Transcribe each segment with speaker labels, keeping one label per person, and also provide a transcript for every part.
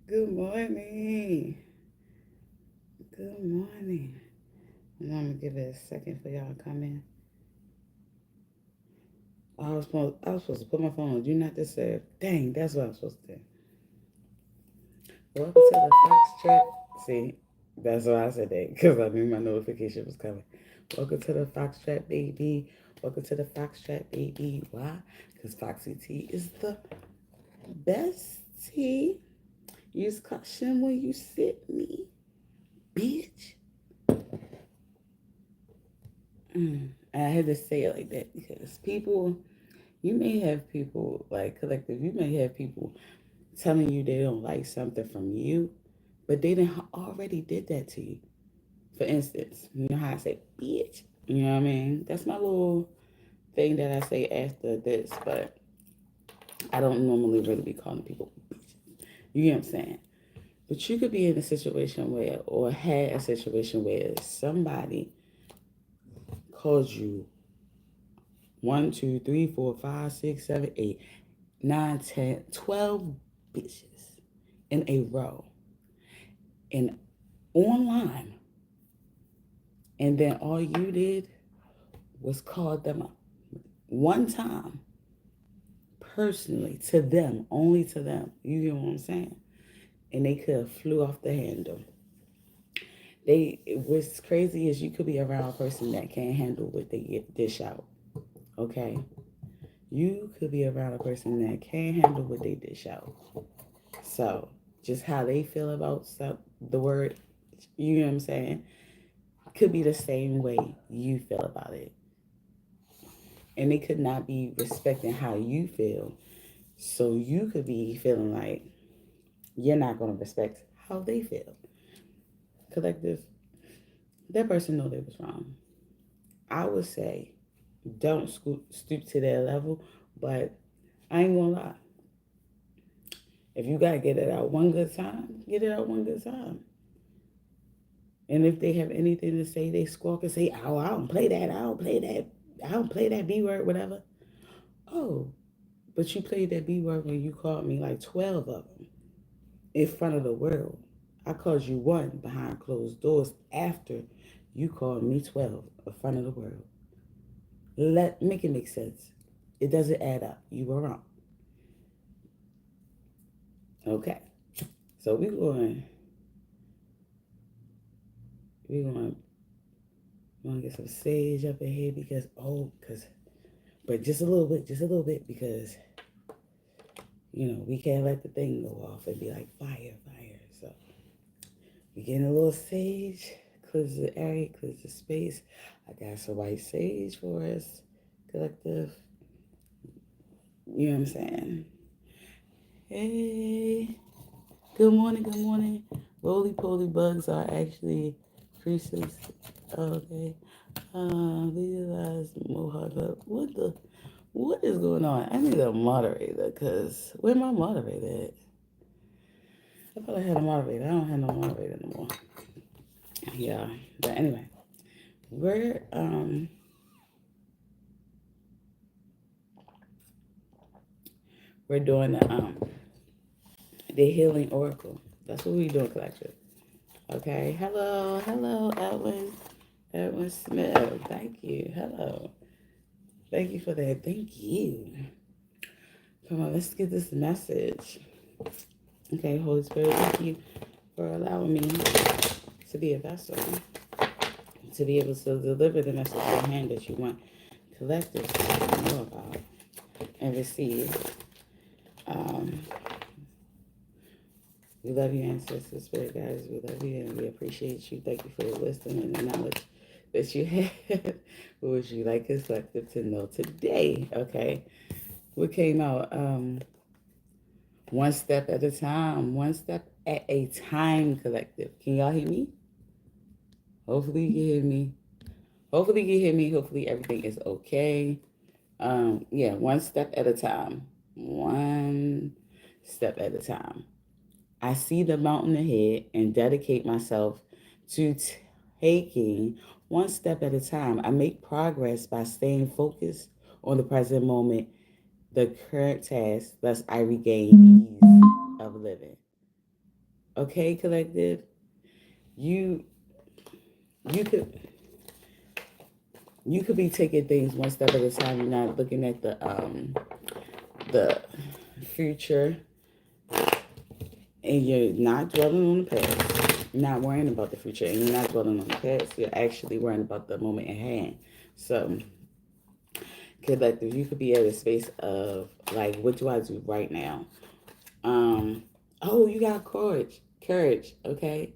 Speaker 1: Good morning. Good morning. And I'm gonna give it a second for y'all to come in. I was supposed to put my phone on do not disturb. Dang, that's what I was supposed to do. Welcome to the Fox Trap. See, that's why I said that because I knew my notification was coming. Welcome to the Fox Trap, baby. Welcome to the Fox Trap, baby. Why? Because Foxy Tea is the best tea. Use caution when you sit me, bitch. I had to say it like that because you may have people like collective, you may have people telling you they don't like something from you, but they didn't already did that to you. For instance, you know how I say bitch? You know what I mean? That's my little thing that I say after this, but I don't normally really be calling people bitches. You get what I'm saying? But you could be in a situation where, or had a situation where somebody calls you one, two, three, four, five, six, seven, eight, 9, 10, 12 bitches in a row and online. And then all you did was call them up one time personally to them, only to them. You get what I'm saying? And they could have flew off the handle. What's crazy is you could be around a person that can't handle what they get dish out. Okay? You could be around a person that can't handle what they dish out. So just how they feel about the word, you know what I'm saying, could be the same way you feel about it. And they could not be respecting how you feel. So you could be feeling like you're not going to respect how they feel. Collective, that person know they was wrong. I would say don't stoop to their level, but I ain't going to lie. If you got to get it out one good time, get it out one good time. And if they have anything to say, they squawk and say, "Oh, I don't play that. I don't play that. I don't play that B word, whatever." Oh, but you played that B word when you called me like 12 of them in front of the world. I called you one behind closed doors after you called me 12 in front of the world. Make it make sense. It doesn't add up. You were wrong. Okay. So we going to get some sage up in here but just a little bit because we can't let the thing go off and be like fire, fire. So we getting a little sage, cleanse the area, cleanse the space. I got some white sage for us, collective. You know what I'm saying? Hey, good morning, good morning. Roly poly bugs are actually creases. Okay. Legalize mohawk up. What is going on? I need a moderator, cause where my moderator at? I thought I had a moderator. I don't have no moderator no more. Yeah, but anyway, we're um we're doing the healing oracle. That's what we're doing, collective. Okay. Hello, Edwin Smith. Thank you. Hello. Thank you for that. Thank you. Come on, let's get this message. Okay, Holy Spirit, thank you for allowing me to be a vessel, to be able to deliver the message in hand that you want collectives to know about and receive. Um, we love you, ancestors, spirit guides. We love you and we appreciate you. Thank you for the wisdom and the knowledge that you have. What would you like us collective to know today? Okay. What came out? One step at a time. One step at a time, collective. Can y'all hear me? Hopefully you can hear me. Hopefully you can hear me. Hopefully everything is okay. Yeah, one step at a time. One step at a time. I see the mountain ahead and dedicate myself to taking one step at a time. I make progress by staying focused on the present moment, the current task, thus I regain ease of living. Okay, collective. You you could you could be taking things one step at a time. You're not looking at the future, and you're not dwelling on the past. You're not worrying about the future, and you're not dwelling on the past. You're actually worrying about the moment at hand. So, collective, you could be at a space of like, what do I do right now? Um, oh, you got courage. Okay,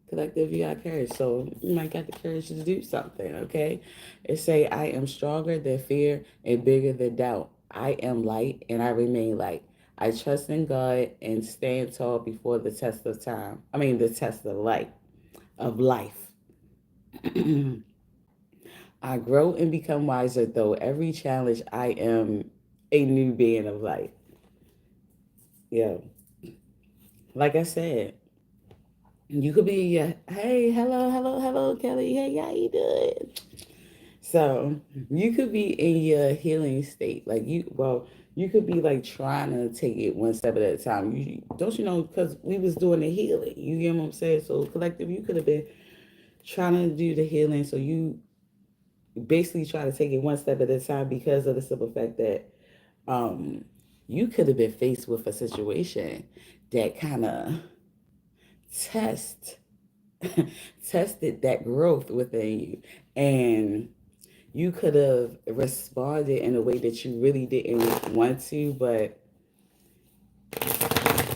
Speaker 1: collective, you got courage. So you might got the courage to do something. Okay, it say, I am stronger than fear and bigger than doubt. I am light and I remain light. I trust in God and stand tall before the test of time. I mean, the test of life. I grow and become wiser, though every challenge I am a new being of life. Yeah, like I said, you could be, hey, hello, Kelly. Hey, how you doing? So you could be in your healing state, like you could be like trying to take it one step at a time. You don't you know because we was doing the healing. You get what I'm saying? So collective, you could have been trying to do the healing. So you basically try to take it one step at a time because of the simple fact that um you could have been faced with a situation that kind of test tested that growth within you, and you could have responded in a way that you really didn't want to, but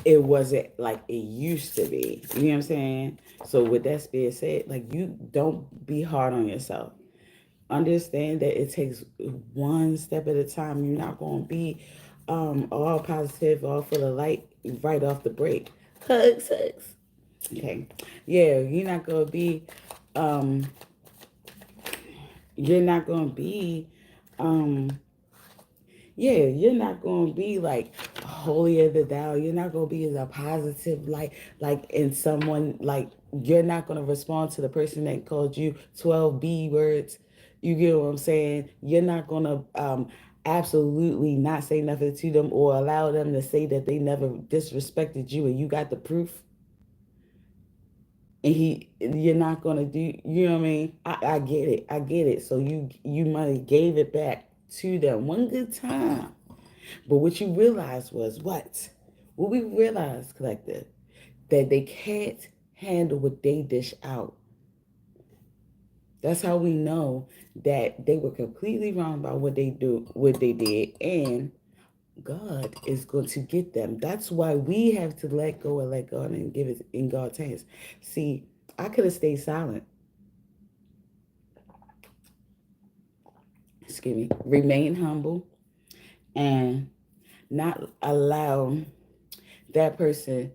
Speaker 1: it wasn't like it used to be. You know what I'm saying? So with that being said, like, you don't be hard on yourself. Understand that it takes one step at a time. You're not gonna be all positive, all full of light right off the break. Hugs. Okay. Yeah, um you're not gonna be um you're not gonna be like holier than thou. You're not gonna be as a positive like in someone like you're not gonna respond to the person that called you 12 B words. You get what I'm saying? You're not gonna absolutely not say nothing to them or allow them to say that they never disrespected you and you got the proof. And you're not gonna do, you know what I mean? I get it. So you might have gave it back to them one good time. But what you realized was what? What we realized, collective, that they can't handle what they dish out. That's how we know that they were completely wrong about what they did, and God is going to get them. That's why we have to let God and give it in God's hands. See, I could have stayed silent. Excuse me. Remain humble and not allow that person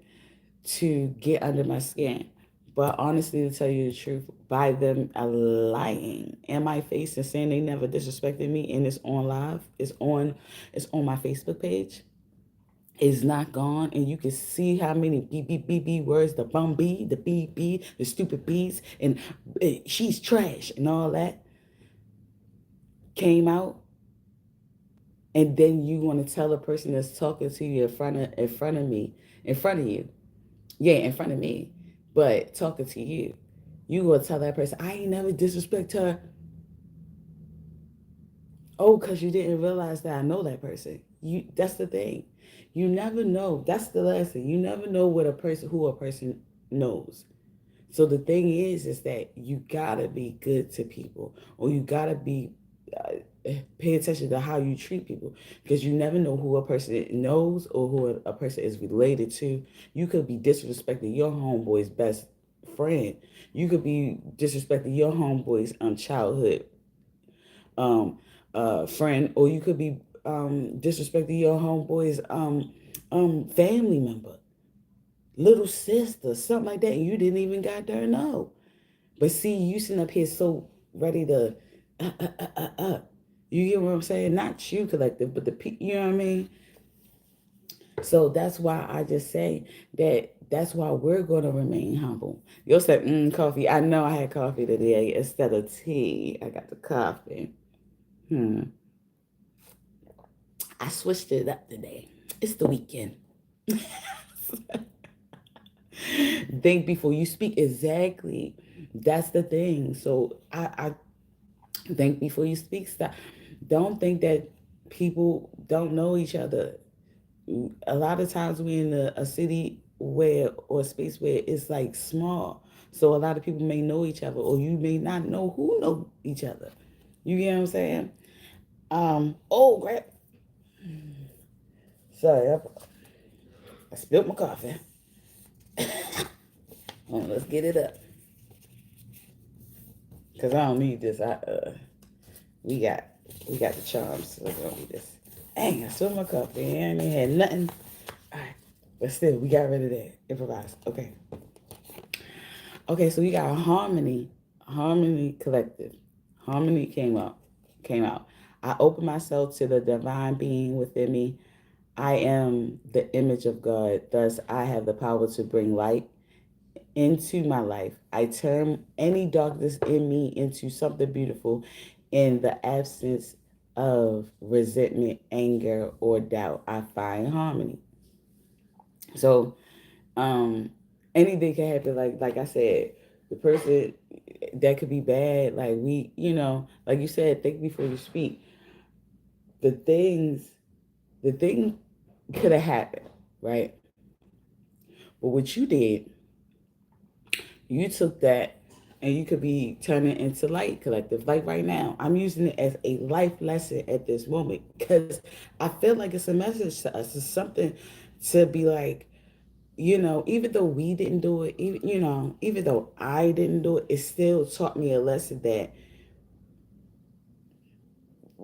Speaker 1: to get under my skin. But honestly, to tell you the truth, by them lying in my face and saying they never disrespected me, and it's on live, it's on my Facebook page, is not gone, and you can see how many B words, the bum B, the B, the stupid B's, and she's trash and all that came out, and then you want to tell a person that's talking to you in front of you, yeah, in front of me, but talking to you, you gonna tell that person, I ain't never disrespect her. Oh, because you didn't realize that I know that person. That's the thing. You never know. That's the lesson. You never know what who a person knows. So the thing is that you gotta be good to people, or you gotta be pay attention to how you treat people, because you never know who a person knows or who a person is related to. You could be disrespecting your homeboy's best friend. You could be disrespecting your homeboy's childhood um friend, or you could be disrespecting your homeboy's family member, little sister, something like that, and you didn't even got there know. But see, you sitting up here so ready to uh, uh, uh, uh, uh. You get what I'm saying? Not you, collective, but the people. You know what I mean? So that's why I just say that. That's why we're going to remain humble. You'll say, coffee. I know I had coffee today instead of tea. I got the coffee. I switched it up today. It's the weekend. Think before you speak. Exactly. That's the thing. So I think before you speak. Stop. Don't think that people don't know each other. A lot of times we in a city where or a space where it's like small. So a lot of people may know each other, or you may not know who know each other. You get what I'm saying? Oh crap. Sorry, I spilled my coffee. Let's get it up. Cause I don't need this. We got we got the charms, so we don't need this. Dang, I spilled my coffee. I ain't had nothing. Alright. But still, we got rid of that. Improvise. Okay. Okay, so we got harmony. Harmony collective. Harmony came out. I open myself to the divine being within me. I am the image of God. Thus I have the power to bring light into my life. I turn any darkness in me into something beautiful in the absence of resentment, anger, or doubt. I find harmony. So, um, anything can happen. Like I said, the person that could be bad. Like like you said, think before you speak. The things, the thing could have happened, right? But what you did, you took that and you could be turning into light collective. Like right now, I'm using it as a life lesson at this moment because I feel like it's a message to us. It's something to be like, even though we didn't do it, even though I didn't do it, it still taught me a lesson that,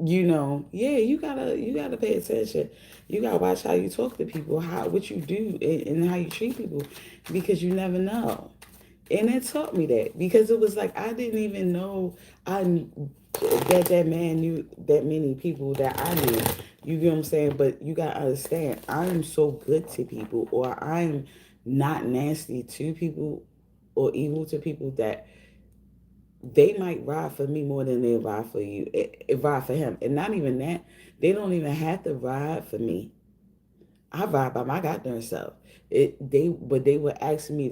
Speaker 1: yeah, you gotta pay attention. You gotta watch how you talk to people, what you do, and how you treat people, because you never know. And it taught me that because it was like I didn't even know I that man knew that many people that I knew. You get what I'm saying? But you gotta understand, I am so good to people, or I'm not nasty to people, or evil to people, that they might ride for me more than they ride for you. It ride for him, and not even that. They don't even have to ride for me. I ride by my goddamn self. But they would ask me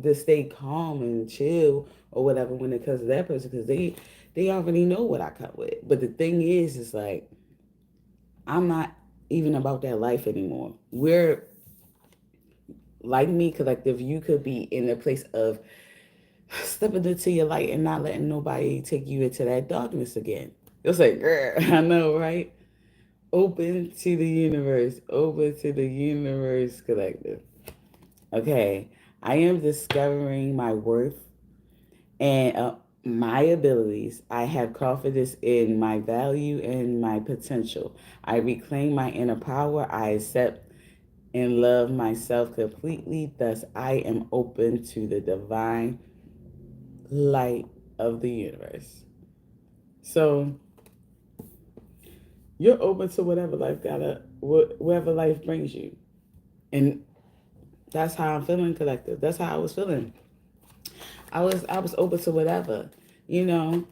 Speaker 1: to stay calm and chill or whatever when it comes to that person, because they already know what I come with. But the thing is, it's like I'm not even about that life anymore. We're like me collective. You could be in a place of stepping into your light and not letting nobody take you into that darkness again. You'll say, girl, I know, right? Open to the universe. Open to the universe collective. Okay. I am discovering my worth and my abilities. I have confidence in my value and my potential. I reclaim my inner power. I accept and love myself completely. Thus, I am open to the divine light of the universe. So you're open to whatever life brings you, and that's how I'm feeling, collective. That's how I was feeling. I was open to whatever, you know.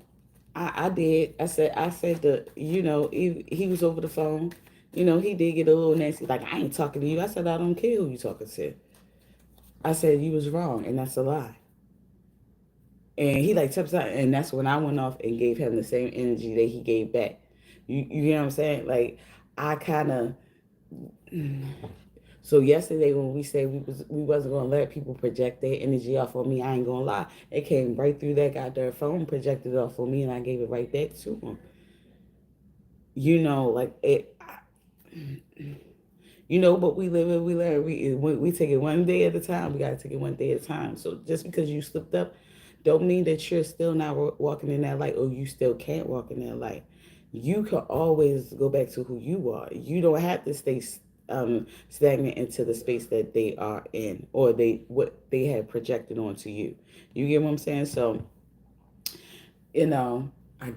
Speaker 1: I did. I said that, he was over the phone. He did get a little nasty. Like, I ain't talking to you. I said, I don't care who you talking to. I said, you was wrong, and that's a lie. And he like steps out, and that's when I went off and gave him the same energy that he gave back. You know what I'm saying? Like, I kind of. So yesterday when we said we wasn't gonna let people project their energy off on me, I ain't gonna lie. It came right through that goddamn phone, projected it off on me, and I gave it right back to him. Like it. But we live and we learn. We take it one day at a time. We gotta take it one day at a time. So just because you slipped up, don't mean that you're still not walking in that light, or you still can't walk in that light. You can always go back to who you are. You don't have to stay stagnant into the space that they are in, or what they have projected onto you. You get what I'm saying? So, you know, I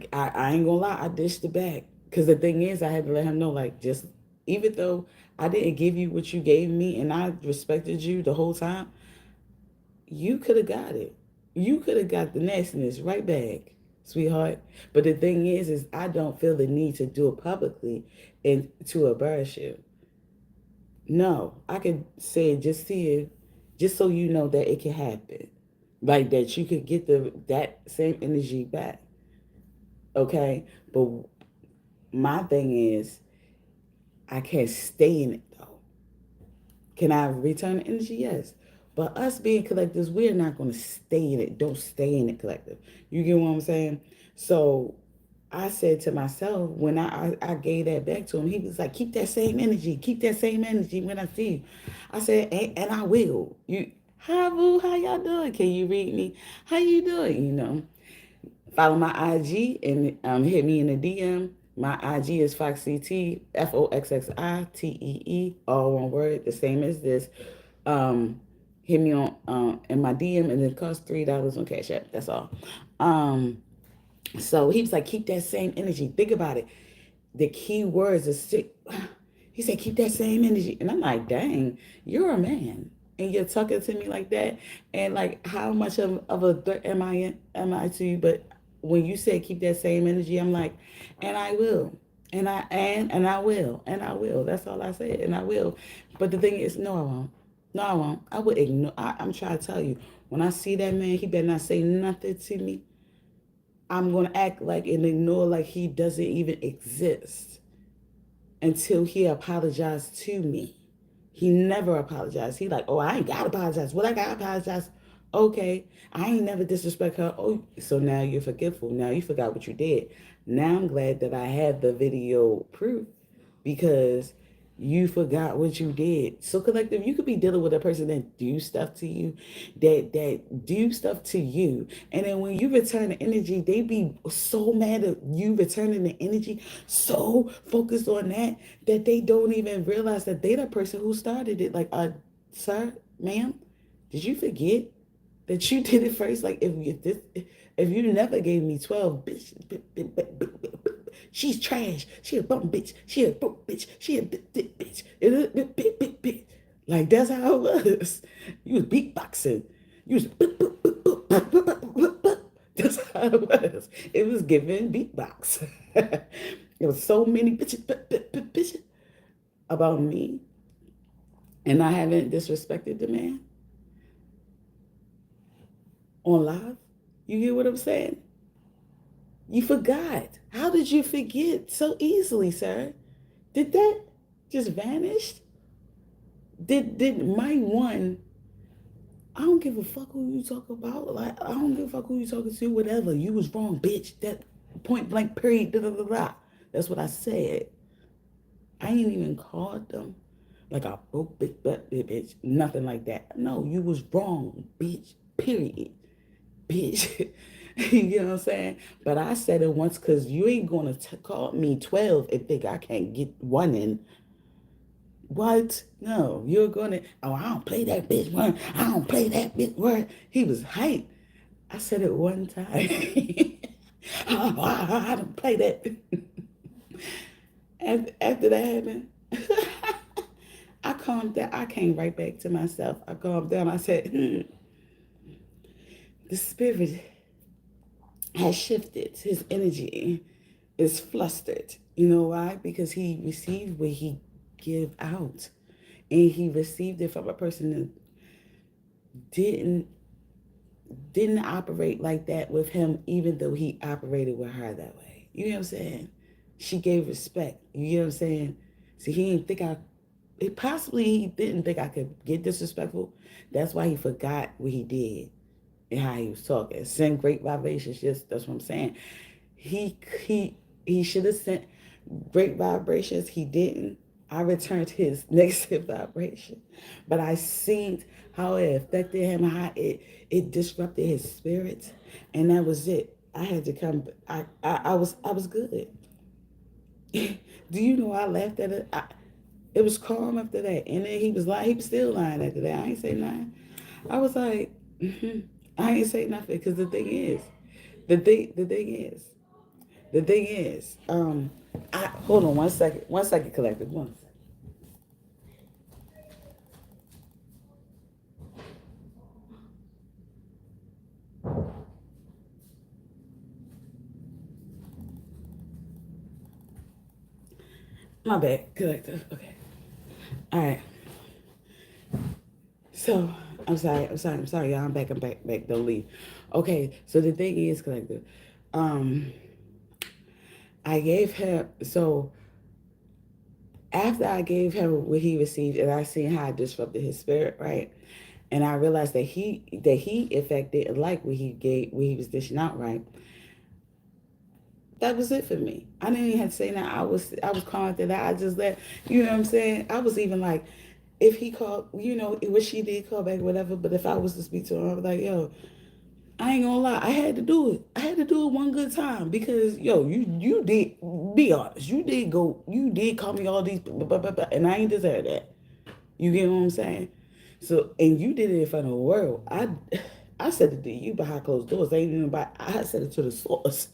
Speaker 1: ain't gonna lie, I dished it back. Because the thing is, I had to let him know, like, just even though I didn't give you what you gave me and I respected you the whole time, you could have got it. You could have got the nastiness right back, sweetheart. But the thing is I don't feel the need to do it publicly and to embarrass you. No, I could say it just to you, just so you know that it can happen. Like that you could get that same energy back. Okay? But my thing is I can't stay in it though. Can I return energy? Yes. But us being collectives, we're not going to stay in it. Don't stay in it, collective. You get what I'm saying? So I said to myself, when I gave that back to him, he was like, keep that same energy. Keep that same energy when I see you. I said, and I will. Hi, boo. How y'all doing? Can you read me? How you doing? Follow my IG and hit me in the DM. My IG is FoxyT, FoxxiTeee, all one word, the same as this. Hit me on in my DM, and it costs $3 on Cash App. That's all. So he was like, keep that same energy. Think about it. The key words are sick. He said, keep that same energy. And I'm like, dang, you're a man. And you're talking to me like that. And like, how much of a threat am I to you? But when you say keep that same energy, I'm like, and I will. And I will. And I will. That's all I said. And I will. But the thing is, no, I won't. No, I won't. I would ignore. I'm trying to tell you, when I see that man, he better not say nothing to me. I'm going to act like and ignore like he doesn't even exist until he apologized to me. He never apologized. He like, oh, I ain't got to apologize. What I got to apologize? Okay, I ain't never disrespect her. Oh, so now you're forgetful. Now you forgot what you did. Now I'm glad that I have the video proof because you forgot what you did. So collective, you could be dealing with a person that do stuff to you, that do stuff to you. And then when you return the energy, they be so mad at you returning the energy, so focused on that they don't even realize that they the person who started it. Like, sir, ma'am, did you forget that you did it first? Like if you never gave me 12, bitch, she's trash. She a bum bitch. She a broke bitch. She a bitch. Like that's how it was. You was beatboxing. You was that's how it was. It was giving beatbox. There was so many bitches about me, and I haven't disrespected the man on live. You hear what I'm saying? You forgot. How did you forget so easily, sir? Did that just vanish? Did my one? I don't give a fuck who you talk about. Like I don't give a fuck who you talking to. Whatever. You was wrong, bitch. That point blank period. Da, da, da, da. That's what I said. I ain't even called them like a broke bitch. Nothing like that. No, you was wrong, bitch. Period. Bitch. You know what I'm saying? But I said it once because you ain't going to call me 12 and think I can't get one in. What? No, you're going to, oh, I don't play that bitch word. I don't play that bitch word. He was hyped. I said it one time. I don't play that. After that happened, I calmed down. I came right back to myself. I calmed down. I said, the spirit has shifted. His energy is flustered. You know why? Because he received what he give out. And he received it from a person that didn't operate like that with him, even though he operated with her that way. You know what I'm saying? She gave respect. You know what I'm saying? So he didn't think he didn't think I could get disrespectful. That's why he forgot what he did and how he was talking. Send great vibrations. Just that's what I'm saying. He he should have sent great vibrations. He didn't. I returned his negative vibration, but I seen how it affected him, how it disrupted his spirit, and that was it. I had to come. I was good. Do you know I laughed at it? It was calm after that, and then he was lying. He was still lying after that. I ain't say nothing. I was like, I ain't say nothing because the thing, the thing is, the thing is, hold on one second, collective, one second. My bad, collective. Okay, all right. So, I'm sorry, y'all. I'm back. Don't leave. Okay, so the thing is, collective. Um, I gave him so after I gave him what he received, and I seen how I disrupted his spirit, right? And I realized that he in fact didn't like what he was dishing out, right? That was it for me. I didn't even have to say that. I was calling to that. I just let you know what I'm saying. I was even like, if he called, what she did call back, whatever. But if I was to speak to him, I was like, yo, I ain't gonna lie, I had to do it. I had to do it one good time because yo, you did be honest. You did call me all these, and I ain't deserve that. You get what I'm saying? So, and you did it in front of the world. I said it to you behind closed doors. I ain't even I said it to the source.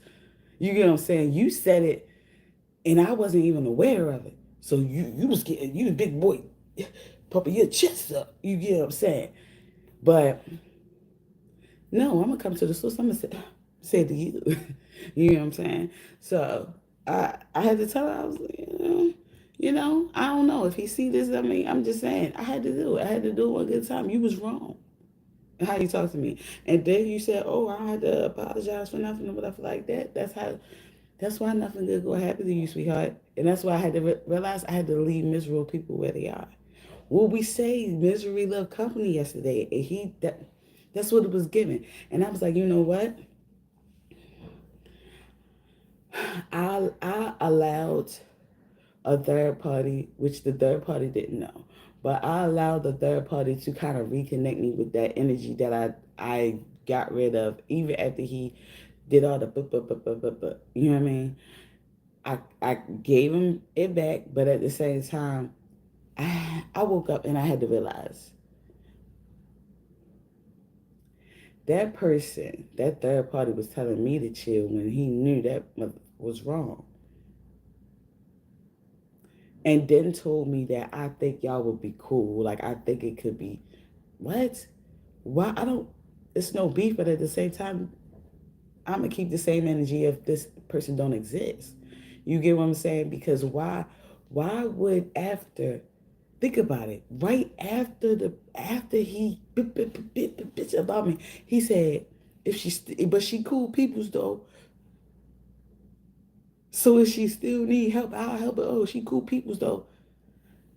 Speaker 1: You get what I'm saying? You said it, and I wasn't even aware of it. So you was getting you the big boy, pumping your chest up. You get what I'm saying? But no, I'm gonna come to the source. I'm gonna say to you. You know what I'm saying? So I had to tell her I was like, I don't know if he see this. I mean, I'm just saying I had to do it. I had to do it one good time. You was wrong. How you talk to me, and then you said, "Oh, I had to apologize for nothing or whatever like that." That's why nothing good gonna happen to you, sweetheart. And that's why I had to realize I had to leave miserable people where they are. Well, we say misery love company yesterday, and that's what it was given. And I was like, you know what? I allowed a third party, which the third party didn't know, but I allowed the third party to kind of reconnect me with that energy that I got rid of, even after he did all the you know what I mean? I gave him it back, but at the same time, I woke up and I had to realize that person, that third party was telling me to chill when he knew that was wrong. And then told me that I think y'all would be cool. Like, I think it could be, what? Why? I don't, it's no beef, but at the same time, I'm going to keep the same energy if this person don't exist. You get what I'm saying? Because why would after, think about it, right after he bitch about me, he said, but she cool peoples though. So if she still need help, I'll help her. Oh, she cool peoples though.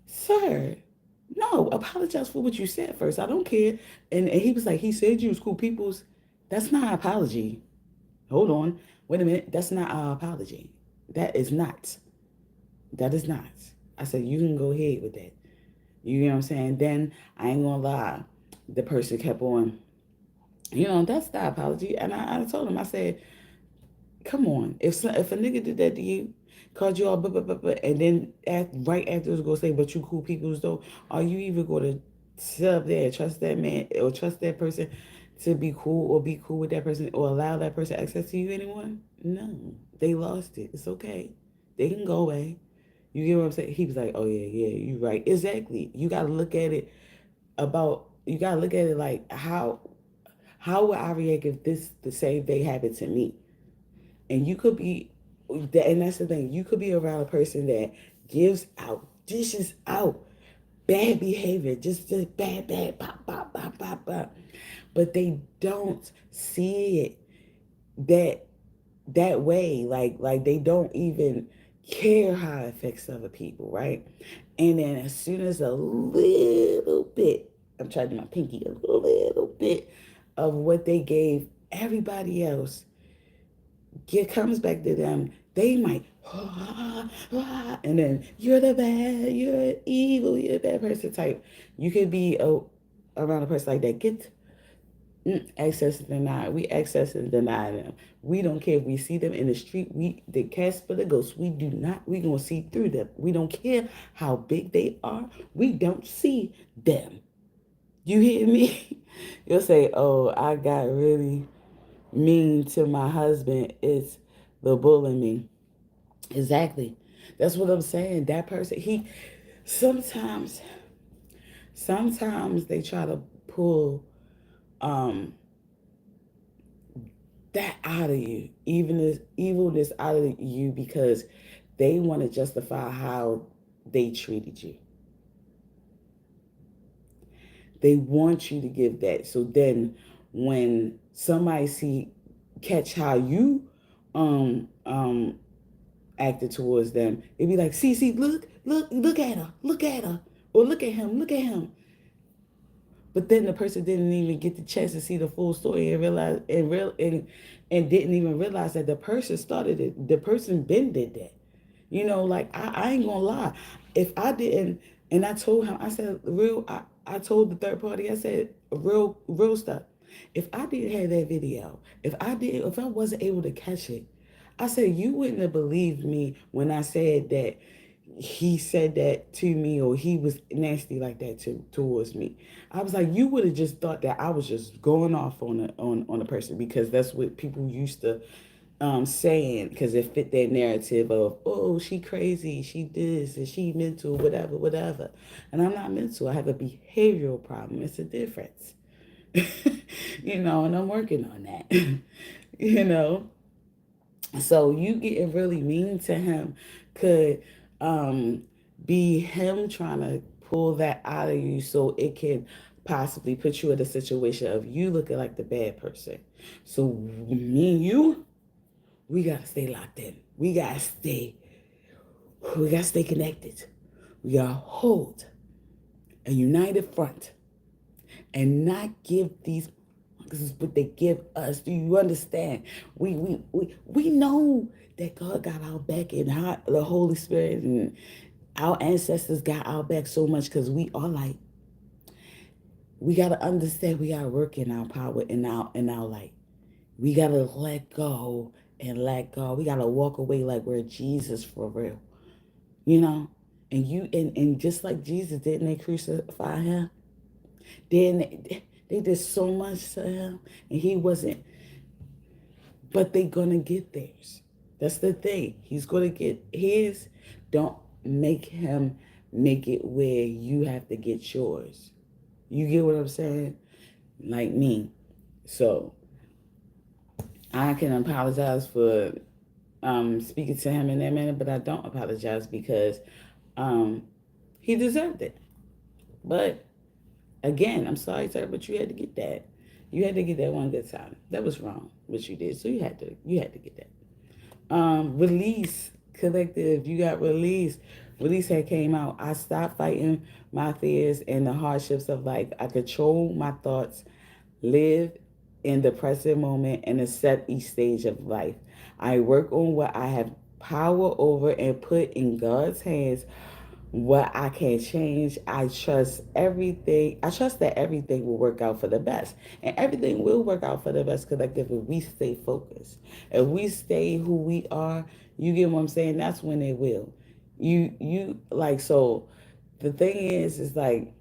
Speaker 1: Sir, no, apologize for what you said first. I don't care. And he was like, he said you was cool peoples. That's not an apology. Hold on. Wait a minute. That's not our apology. That is not. That is not. I said, you can go ahead with that. You know what I'm saying? Then I ain't gonna lie. The person kept on, that's the apology. And I told him, I said, come on. If a nigga did that to you, called you all and then right after was gonna say, but you cool people though, are you even gonna sit up there and trust that man or trust that person to be cool or be cool with that person or allow that person access to you anymore? No. They lost it. It's okay. They can go away. You get what I'm saying? He was like, oh yeah, you right. Exactly. You gotta look at it like how would I react if this the same thing happened to me? And you could be, and that's the thing, you could be around a person that dishes out bad behavior, just bad, pop. But they don't see it that that way. Like they don't even care how it affects other people, right? And then as soon as a little bit, I'm trying to do my pinky, a little bit of what they gave everybody else it comes back to them, they might, and then you're evil, you're a bad person type. You could be around a person like that. Get access and deny. We access and deny them. We don't care if we see them in the street. They cast for the ghost. We do not. We gonna see through them. We don't care how big they are. We don't see them. You hear me? You'll say, "Oh, I got really mean to my husband. It's the bull in me." Exactly. That's what I'm saying. That person, he sometimes sometimes they try to pull um that out of you, even this evilness out of you because they want to justify how they treated you. They want you to give that. So then when somebody catch how you acted towards them, it'd be like, see, look at her, or look at him. But then the person didn't even get the chance to see the full story and realize and didn't even realize that the person started it. The person been did that. Like I ain't gonna lie. If I didn't, and I told him, I said I told the third party, I said real stuff. If I didn't have that video, if I wasn't able to catch it, I said you wouldn't have believed me when I said that he said that to me, or he was nasty like that towards me. I was like, you would have just thought that I was just going off on a person, because that's what people used to saying, because it fit their narrative of, oh, she crazy, she this, and she mental, whatever. And I'm not mental. I have a behavioral problem. It's a difference. And I'm working on that. you know. So you getting really mean to him could be him trying to pull that out of you, so it can possibly put you in a situation of you looking like the bad person. So me and you, we gotta stay locked in. We gotta stay connected. We gotta hold a united front and not give these. This is what they give us. Do you understand? We know that God got our back, and the Holy Spirit and our ancestors got our back so much, because we are like, we gotta understand, we gotta work in our power, in our light. We gotta let go and let God. We gotta walk away like we're Jesus for real. You know? And just like Jesus, didn't they crucify him? They did so much to him, and he wasn't, but they gonna get theirs. That's the thing. He's gonna get his. Don't make him make it where you have to get yours. You get what I'm saying? Like me. So I can apologize for speaking to him in that manner, but I don't apologize, because he deserved it. But again, I'm sorry, sir, but you had to get that. You had to get that one good time. That was wrong what you did, so you had to get that. Release collective. You got release. Release had came out. I stopped fighting my fears and the hardships of life. I control my thoughts, live in the present moment, and accept each stage of life. I work on what I have power over and put in God's hands what I can change. I trust everything. I trust that everything will work out for the best. And everything will work out for the best, collective, if we stay focused. If we stay who we are, you get what I'm saying? That's when it will. You like, so the thing is like,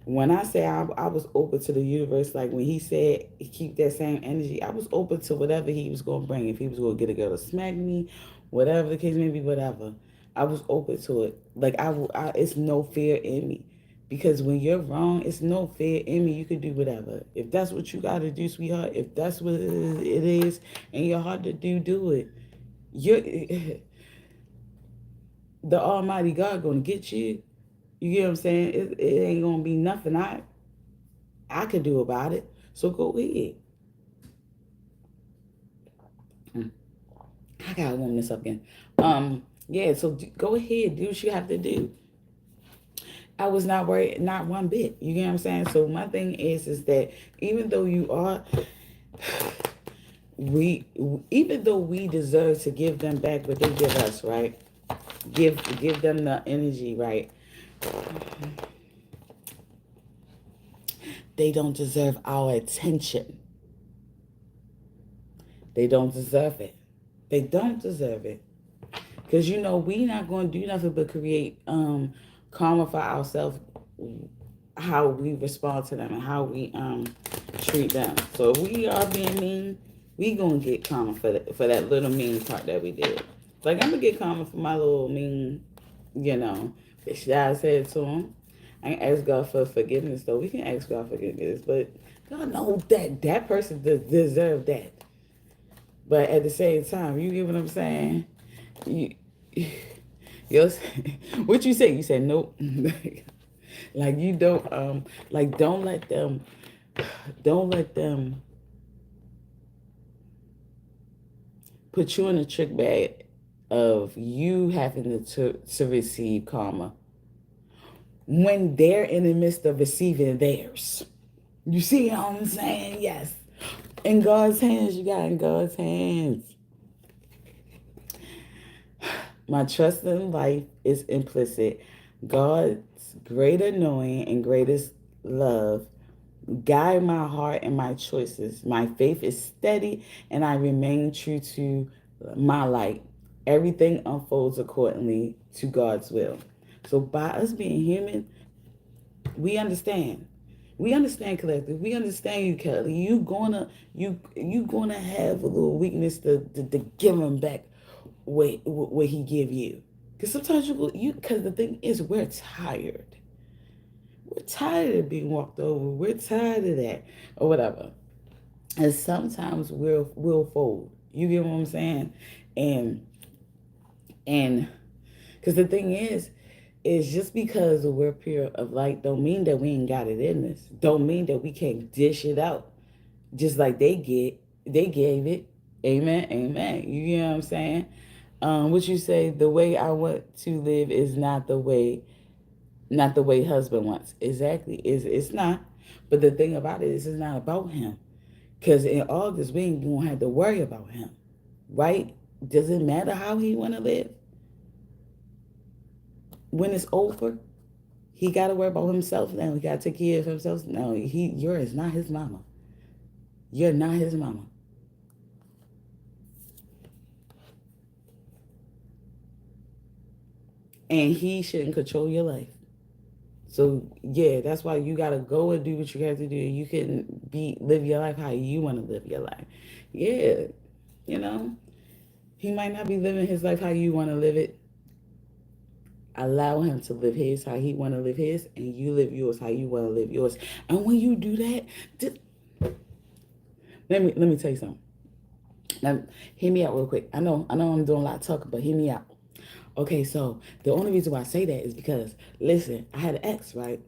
Speaker 1: when I say I was open to the universe, like when he said keep that same energy, I was open to whatever he was going to bring. If he was going to get a girl to smack me, whatever the case may be, whatever. I was open to it. Like it's no fear in me. Because when you're wrong, it's no fear in me. You can do whatever. If that's what you got to do, sweetheart, if that's what it is and you're hard to do it. You're, the Almighty God going to get you. You get what I'm saying? It ain't going to be nothing I can do about it. So go ahead. I got to warm this up again. Yeah, so go ahead. Do what you have to do. I was not worried, not one bit. You get what I'm saying? So my thing is that even though you are, even though we deserve to give them back what they give us, right? Give them the energy, right? They don't deserve our attention. They don't deserve it. They don't deserve it. Because, we not going to do nothing but create karma for ourselves, how we respond to them and how we treat them. So if we are being mean, we going to get karma for that little mean part that we did. Like, I'm going to get karma for my little mean, bitch that I said to him. I ain't ask God for forgiveness, though. We can ask God for forgiveness, but God knows that person deserve that. But at the same time, you get what I'm saying? What you say? You said nope. Like you don't like don't let them put you in a trick bag of you having to receive karma when they're in the midst of receiving theirs. You see what I'm saying? Yes. In God's hands, you got in God's hands. My trust in life is implicit. God's greater knowing and greatest love guide my heart and my choices. My faith is steady and I remain true to my light. Everything unfolds accordingly to God's will. So by us being human, we understand. We understand collective. We understand you, Kelly. You gonna have a little weakness to give him back what he give you. Because sometimes because the thing is we're tired. We're tired of being walked over. We're tired of that or whatever. And sometimes we'll fold. You get what I'm saying? And and because the thing is just because we're pure of light don't mean that we ain't got it in us. Don't mean that we can't dish it out. Just like they gave it. Amen. Amen. You know what I'm saying? What you say, the way I want to live is not the way husband wants. Exactly. It's not. But the thing about it is it's not about him. Because in August, we ain't going to have to worry about him. Right? Does it matter how he want to live? When it's over, he got to worry about himself now. He got to take care of himself. No, you're not his mama. You're not his mama. And he shouldn't control your life. So yeah, that's why you gotta go and do what you have to do. You can live your life how you want to live your life. Yeah, you know, he might not be living his life how you want to live it. Allow him to live his how he want to live his, and you live yours how you want to live yours. And when you do that, let me tell you something. Now, hear me out real quick. I know I'm doing a lot of talking, but hear me out. Okay, so the only reason why I say that is because listen, I had an ex, right?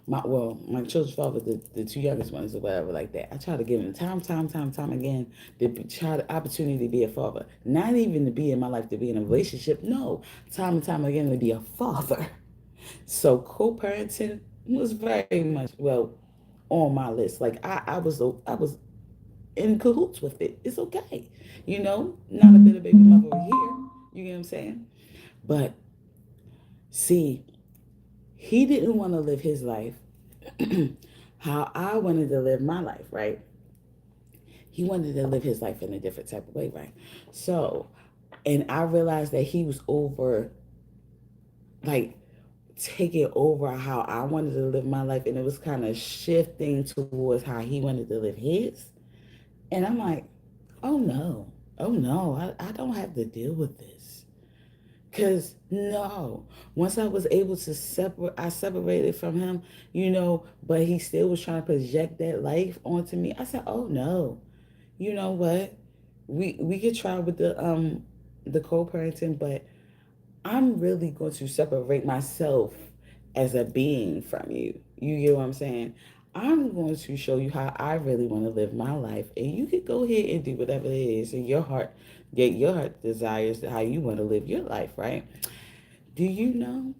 Speaker 1: My children's father, the two youngest ones or whatever like that. I try to give him time again to try the opportunity to be a father. Not even to be in my life to be in a relationship. No, time and time again to be a father. So co-parenting was very much on my list. Like I was in cahoots with it. It's okay, not a bit of baby mother over here. You get what I'm saying? But see, he didn't want to live his life how I wanted to live my life, right? He wanted to live his life in a different type of way, right? So, and I realized that he was like, taking over how I wanted to live my life, and it was kind of shifting towards how he wanted to live his. And I'm like, oh no, I don't have to deal with this. Cause no, once I was able to I separated from him, but he still was trying to project that life onto me. I said, oh no, you know what? We could try with the co-parenting, but I'm really going to separate myself as a being from you. You get what I'm saying? I'm going to show you how I really want to live my life, and you can go ahead and do whatever it is in your heart. Get your heart desires how you want to live your life, right? Do you know?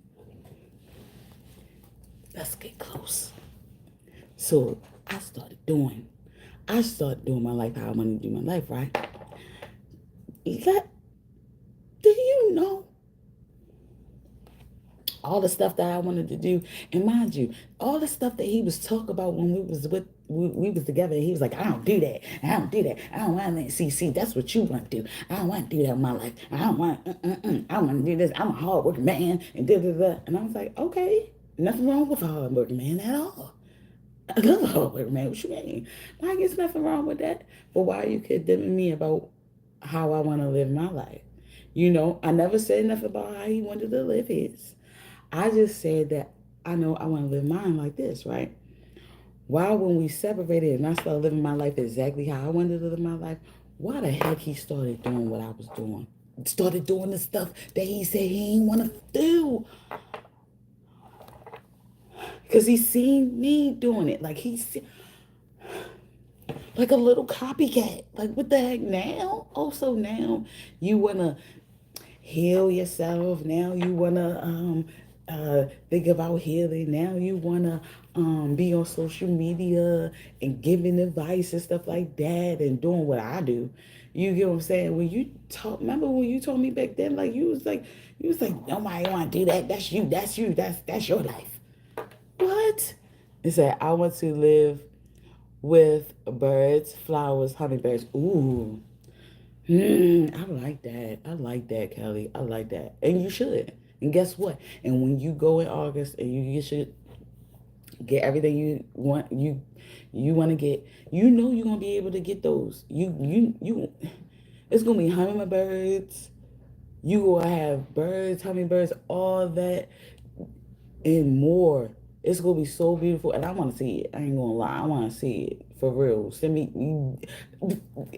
Speaker 1: Let's get close. So I started doing my life how I want to do my life, right? That, do you know all the stuff that I wanted to do? And mind you, all the stuff that he was talking about when we was together, he was like, I don't do that. I don't do that. I don't want to see, that's what you want to do. I don't want to do that in my life. I don't want, I want to do this. I'm a hardworking man and da da da. And I was like, okay, nothing wrong with a hardworking man at all. I love a hardworking man. What you mean? I guess nothing wrong with that. But why are you condemning me about how I want to live my life? I never said nothing about how he wanted to live his. I just said that I know I want to live mine like this, right? Why, when we separated and I started living my life exactly how I wanted to live my life, why the heck he started doing what I was doing? Started doing the stuff that he said he didn't want to do. Because he's seen me doing it. Like he's like a little copycat. Like what the heck now? Also now you wanna heal yourself. Now you wanna think about healing. Now you wanna be on social media and giving advice and stuff like that and doing what I do. You get what I'm saying? When you talk, remember when you told me back then, like you was like, nobody want to do that. That's you. That's you. That's your life. What? It said, I want to live with birds, flowers, hummingbirds. Ooh, I like that. I like that, Kelly. I like that. And you should. And guess what? And when you go in August and you should get everything you want to get, you know you're gonna be able to get those. You. It's gonna be hummingbirds. You will have birds, hummingbirds, all that and more. It's gonna be so beautiful, and I want to see it. I ain't gonna lie, I want to see it for real. Send me.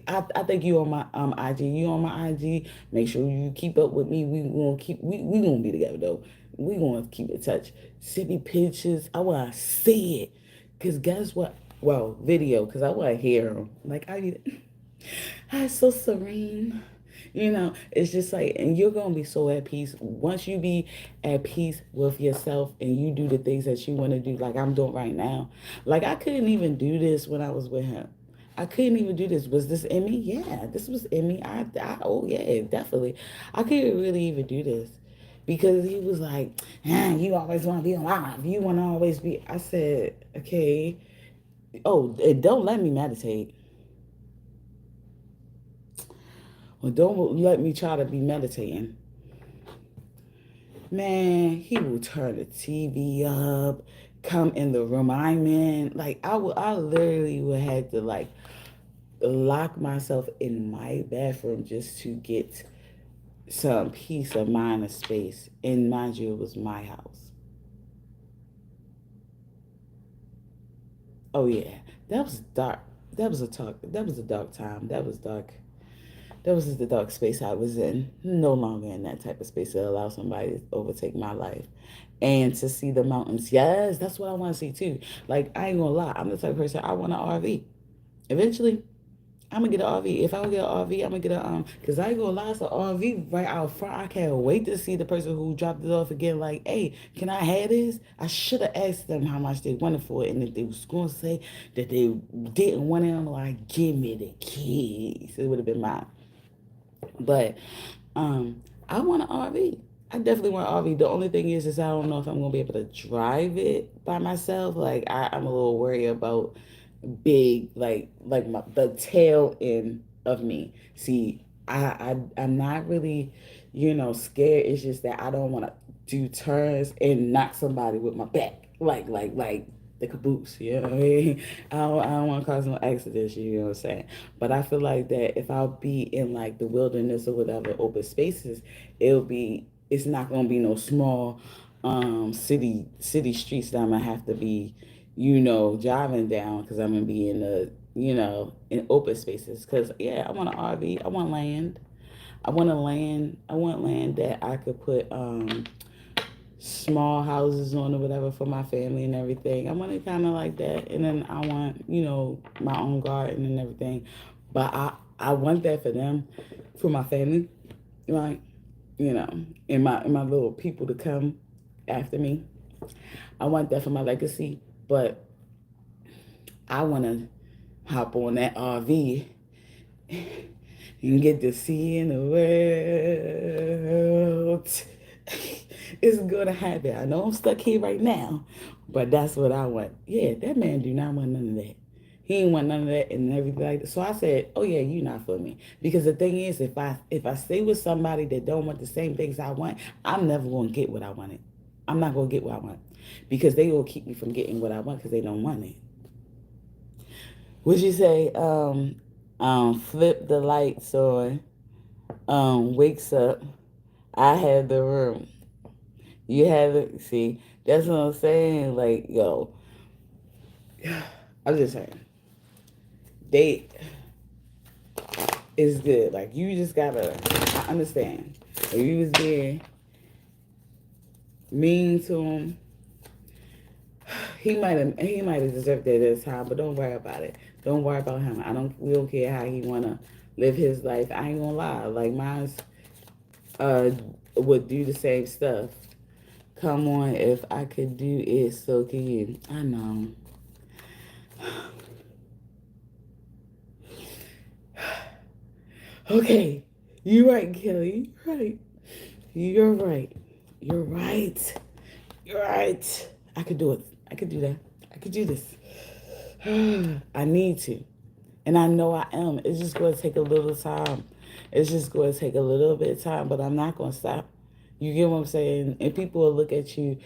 Speaker 1: I think you on my IG. You on my IG. Make sure you keep up with me. We gonna be together though. We gonna keep in touch. Send me pictures. I want to see it. Cause guess what? Well, video. Cause I want to hear them. Like I'm so serene. It's just like, and you're going to be so at peace. Once you be at peace with yourself and you do the things that you want to do, like I'm doing right now. Like I couldn't even do this when I was with him. I couldn't even do this. Was this in me? Yeah, this was in me. Oh yeah, definitely. I couldn't really even do this because he was like, you always want to be alive. You want to always be. I said, okay. Oh, and don't let me meditate. Well, don't let me try to be meditating. Man, he will turn the TV up, come in the room I'm in. Like I literally would have to like lock myself in my bathroom just to get some peace of mind and space. And mind you, it was my house. Oh yeah, that was dark. That was a talk. That was a dark time. That was dark. That was just the dark space I was in. No longer in that type of space to allow somebody to overtake my life. And to see the mountains. Yes, that's what I want to see too. Like, I ain't gonna lie. I'm the type of person, I want an RV. Eventually, I'm gonna get an RV. If I don't get an RV, I'm gonna get cause I ain't gonna lie, it's an RV right out front. I can't wait to see the person who dropped it off again. Like, hey, can I have this? I should have asked them how much they wanted for it, and if they was gonna say that they didn't want it, I'm like, give me the keys. It would have been mine. But I want an RV. I definitely want an RV. The only thing is I don't know if I'm gonna be able to drive it by myself. Like I'm a little worried about big, the tail end of me. See, I'm not really, scared. It's just that I don't want to do turns and knock somebody with my back, like the caboose. You know what I mean? I don't want to cause no accidents. You know what I'm saying? But I feel like that if I'll be in like the wilderness or whatever, open spaces, it's not gonna be no small city streets that I'm gonna have to be, driving down because I'm gonna be in the, in open spaces. Because yeah, I want an RV. I want land. I want land that I could put small houses on or whatever for my family and everything. I want it kind of like that, and then I want my own garden and everything. But I want that for them, for my family, right? And my little people to come after me. I want that for my legacy, but I want to hop on that RV and get to see in the world. It's gonna happen. I know I'm stuck here right now, but that's what I want. Yeah, that man do not want none of that. He ain't want none of that and everything like that. So I said, "Oh yeah, you not for me." Because the thing is, if I stay with somebody that don't want the same things I want, I'm never gonna get what I wanted. I'm not gonna get what I want because they will keep me from getting what I want because they don't want it. Would you say, flip the lights on, wakes up, I have the room. You have it. See, that's what I'm saying. Like, yo, I'm just saying, date is good. Like, you just gotta, I understand. If you was being mean to him, he might have deserved it at this time, but don't worry about it. Don't worry about him. We don't care how he wanna live his life. I ain't gonna lie. Like mine's uh would do the same stuff. Come on, if I could do it, so can you. I know. Okay. You're right, Kelly. You're right. You're right. You're right. You're right. I could do it. I could do that. I could do this. I need to. And I know I am. It's just going to take a little time. It's just going to take a little bit of time, but I'm not going to stop. You get what I'm saying? And people will look at you.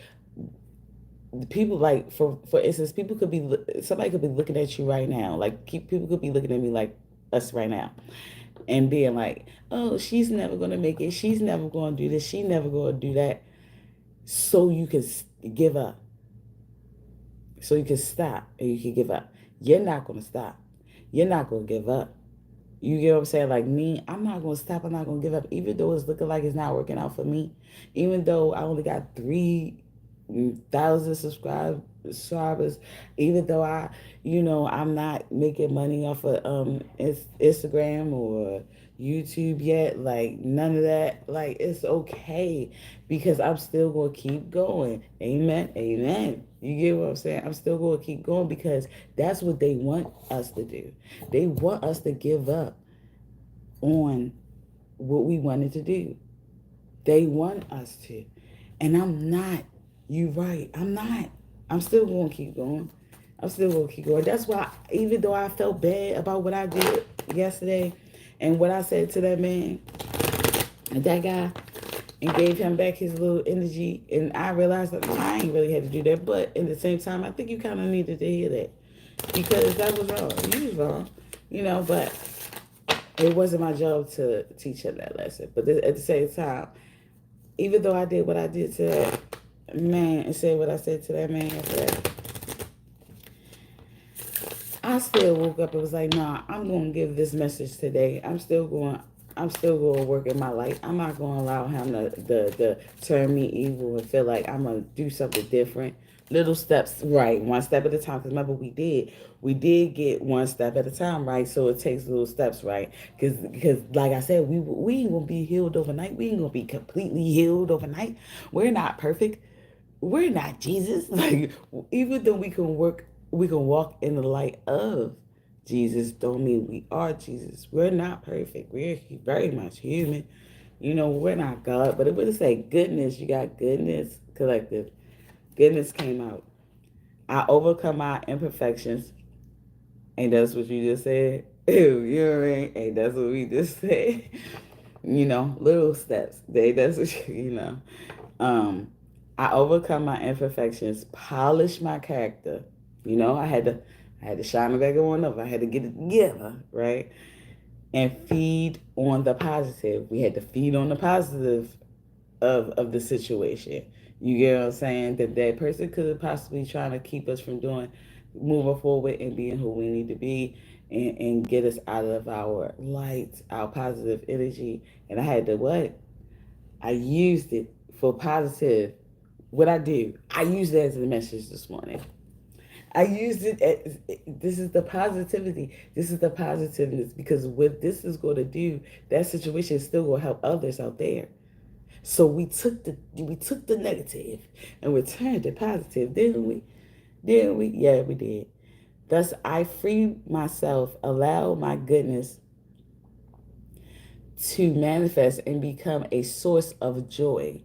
Speaker 1: People like, for instance, people could be, somebody could be looking at you right now. Like, people could be looking at me like us right now and being like, oh, she's never going to make it. She's never going to do this. She's never going to do that. So you can give up. So you can stop and you can give up. You're not going to stop. You're not going to give up. You get what I'm saying? Like me, I'm not going to stop. I'm not going to give up. Even though it's looking like it's not working out for me. Even though I only got 3,000 subscribers. Even though I'm not making money off of Instagram or YouTube yet. Like none of that. Like it's okay because I'm still going to keep going. Amen. Amen. You get what I'm saying? I'm still going to keep going because that's what they want us to do. They want us to give up on what we wanted to do. They want us to. And I'm not. You right. I'm not. I'm still going to keep going. I'm still going to keep going. That's why, even though I felt bad about what I did yesterday and what I said to that man and that guy and gave him back his little energy, and I realized that I ain't really had to do that. But at the same time, I think you kind of needed to hear that because that was wrong. You was wrong, but it wasn't my job to teach him that lesson. But at the same time, even though I did what I did to that man and said what I said to that man after that, I still woke up and was like, nah, I'm going to give this message today. I'm still going to work in my life. I'm not going to allow him to turn me evil and feel like I'm going to do something different. Little steps, right, one step at a time. Because remember, we did get one step at a time, right? So it takes little steps, right? Because like I said, we ain't going to be healed overnight. We ain't going to be completely healed overnight. We're not perfect. We're not Jesus. Like, even though we can walk in the light of Jesus, don't mean we are Jesus. We're not perfect. We're very much human. We're not God. But it would say goodness. You got goodness collective. Goodness came out. I overcome my imperfections. And that's what you just said. Ew, you know what I mean? And that's what we just said. Little steps. That's what um, I overcome my imperfections, polish my character. I had to shine it back on up. I had to get it together, right? And feed on the positive. We had to feed on the positive of the situation. You get what I'm saying? That person could possibly trying to keep us from moving forward and being who we need to be and get us out of our light, our positive energy. And I had to what? I used it for positive. What I do, I used it as a message this morning. I used it as this is the positivity. This is the positiveness because what this is going to do, that situation is still going to help others out there. So we took the negative and we turned it positive, didn't we? Didn't we? Yeah, we did. Thus, I free myself, allow my goodness to manifest and become a source of joy.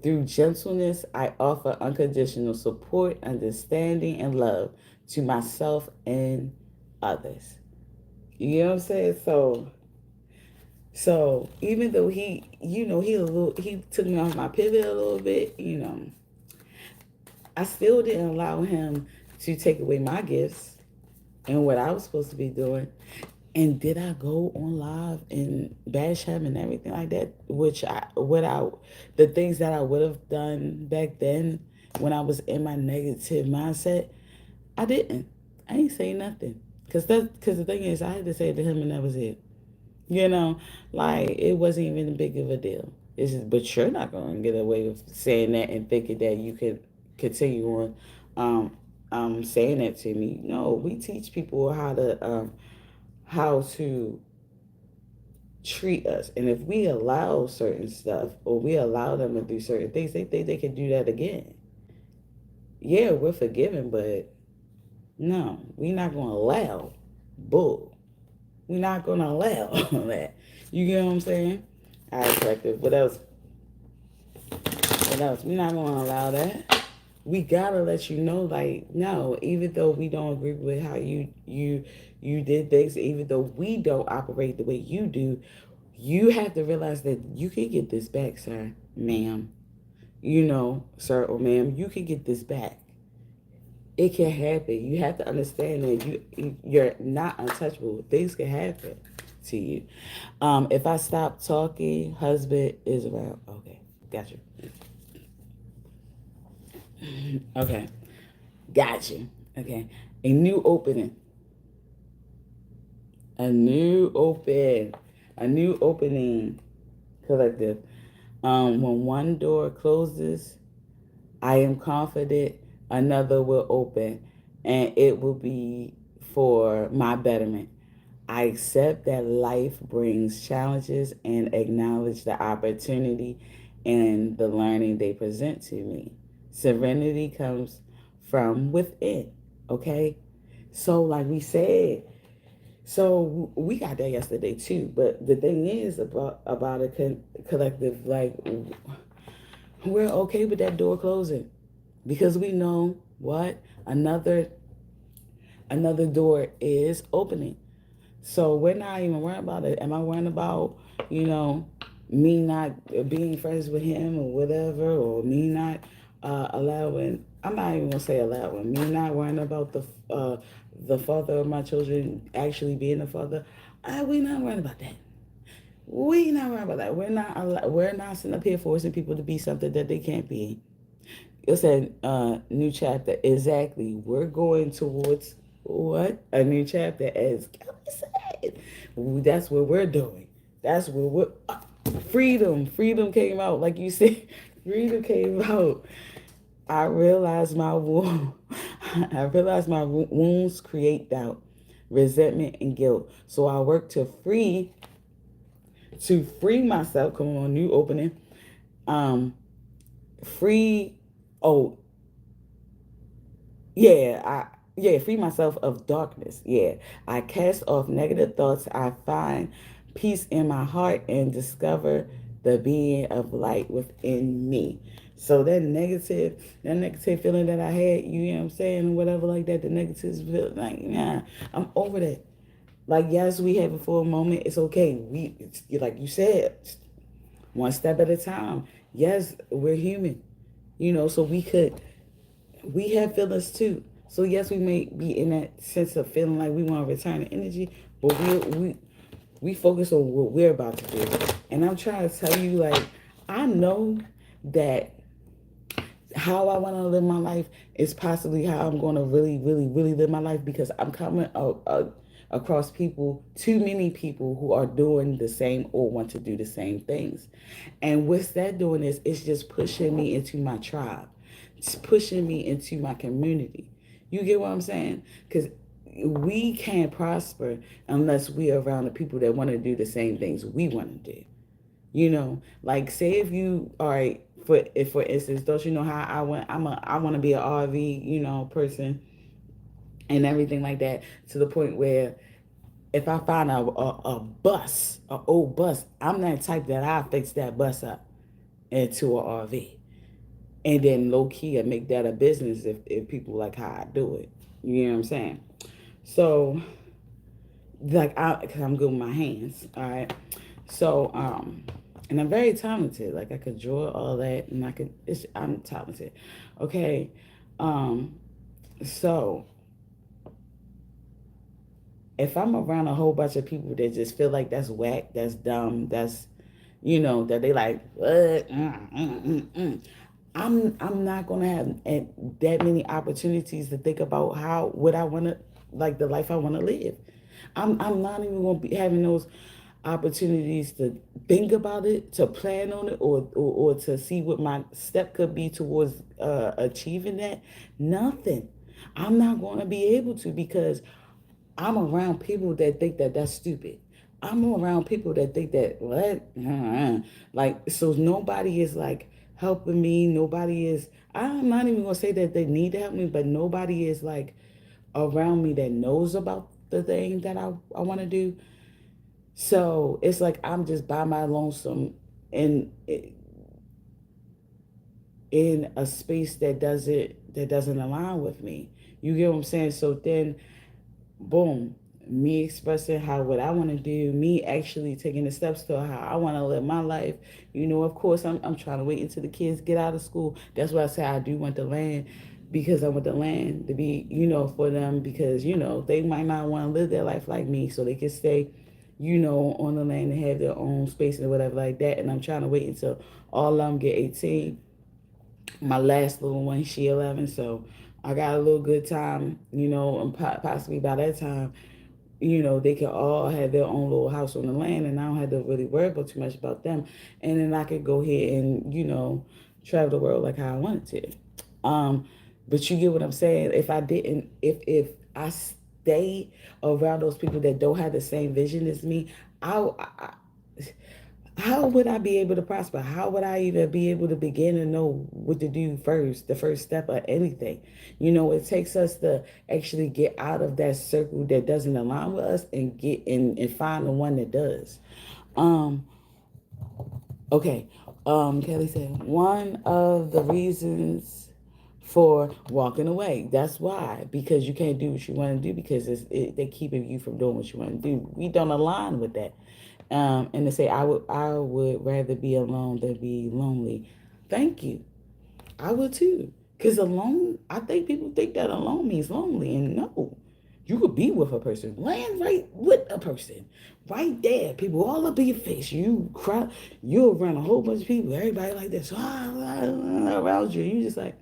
Speaker 1: Through gentleness, I offer unconditional support, understanding, and love to myself and others. You know what I'm saying? So even though he took me off my pivot a little bit, I still didn't allow him to take away my gifts and what I was supposed to be doing. And did I go on live and bash him and everything like that? The things that I would have done back then when I was in my negative mindset, I didn't. I ain't say nothing. Because the thing is, I had to say it to him and that was it. Like it wasn't even big of a deal. But you're not going to get away with saying that and thinking that you could continue on saying that to me. No, we teach people how to treat us, and if we allow certain stuff or we allow them to do certain things, they think they can do that again. Yeah, we're forgiven, but no, we're not gonna allow bull. We're not gonna allow that. You get what I'm saying? All right, collective. What else? What else? We're not gonna allow that. We gotta let you know, like, no, even though we don't agree with how you did things, even though we don't operate the way you do, you have to realize that you can get this back, sir, ma'am. Sir or ma'am, you can get this back. It can happen. You have to understand that you're not untouchable. Things can happen to you. If I stop talking, husband is around. Okay, got you. Okay, got you. Okay, a new opening, a new open, a new opening, collective. When one door closes, I am confident another will open, and it will be for my betterment. I accept that life brings challenges and acknowledge the opportunity and the learning they present to me. Serenity comes from within, okay? So, like we said, so we got that yesterday too. But the thing is about a collective, like we're okay with that door closing because we know what another door is opening. So we're not even worrying about it. Am I worrying about, you know, me not being friends with him or whatever, or me not allowing? I'm not even gonna say allowing. Me not worrying about the father of my children actually being the father. We not worrying about that. We not worrying about that. We're not sitting up here forcing people to be something that they can't be. It's a new chapter. Exactly. We're going towards what? A new chapter, as Kelly said. That's what we're doing. That's what we're. Freedom. Freedom came out. Like you said, freedom came out. I realized my wound. I realized my wounds create doubt, resentment, and guilt. So I work to free myself. Come on, new opening. Um, free. Oh, yeah, free myself of darkness. Yeah, I cast off negative thoughts. I find peace in my heart and discover the being of light within me. So that negative feeling that I had, you know what I'm saying, whatever like that, the negative feeling, like, nah, I'm over that. Like, yes, we have it for a moment. It's okay. Like you said, one step at a time. Yes, we're human, so we have feelings too. So yes, we may be in that sense of feeling like we want to return the energy, but we focus on what we're about to do. And I'm trying to tell you, like, I know that how I want to live my life is possibly how I'm going to really, really, really live my life, because I'm coming across too many people who are doing the same or want to do the same things. And what's that doing is it's just pushing me into my tribe. It's pushing me into my community. You get what I'm saying? Because we can't prosper unless we are around the people that want to do the same things we want to do. Like, say if you all right, for instance, don't you know how I want to be an RV, person and everything like that, to the point where if I find a bus, an old bus, I'm that type that I fix that bus up into an RV. And then low key I make that a business if people like how I do it. You know what I'm saying? So, like, cause I'm good with my hands, all right? So, and I'm very talented. Like, I could draw all that, and I'm talented. Okay. So if I'm around a whole bunch of people that just feel like that's whack, that's dumb, that's, that they like, what? I'm not gonna have that many opportunities to think about what I want to, like, the life I want to live. I'm not even gonna be having those opportunities to think about it, to plan on it, or to see what my step could be towards achieving that. Nothing. I'm not going to be able to because I'm around people that think that that's stupid. I'm around people that think that what, like, so nobody is like helping me. Nobody is. I'm not even gonna say that they need to help me, but nobody is like around me that knows about the thing that I want to do. So it's like I'm just by my lonesome in in a space that doesn't align with me. You get what I'm saying? So then boom, me expressing how what I want to do, me actually taking the steps to how I want to live my life. Of course, I'm trying to wait until the kids get out of school. That's why I say I do want the land because I want the land to be, for them because, they might not want to live their life like me so they can stay, on the land and have their own space and whatever like that. And I'm trying to wait until all of them get 18. My last little one, she 11, so I got a little good time, and possibly by that time, they can all have their own little house on the land, and I don't have to really worry about too much about them. And then I could go ahead and, travel the world like how I wanted to. But you get what I'm saying? If I stay around those people that don't have the same vision as me, I how would I be able to prosper? How would I even be able to begin to know what to do first, the first step of anything? It takes us to actually get out of that circle that doesn't align with us and get in and find the one that does. Um, okay. Kelly said one of the reasons for walking away. That's why, because you can't do what you want to do because they're keeping you from doing what you want to do. We don't align with that. And to say I would rather be alone than be lonely. Thank you. I would too. Because alone, I think people think that alone means lonely, and no. You could be with a person, land right with a person, right there. People all up in your face. You cry, you're around a whole bunch of people, everybody like this around you. You just like,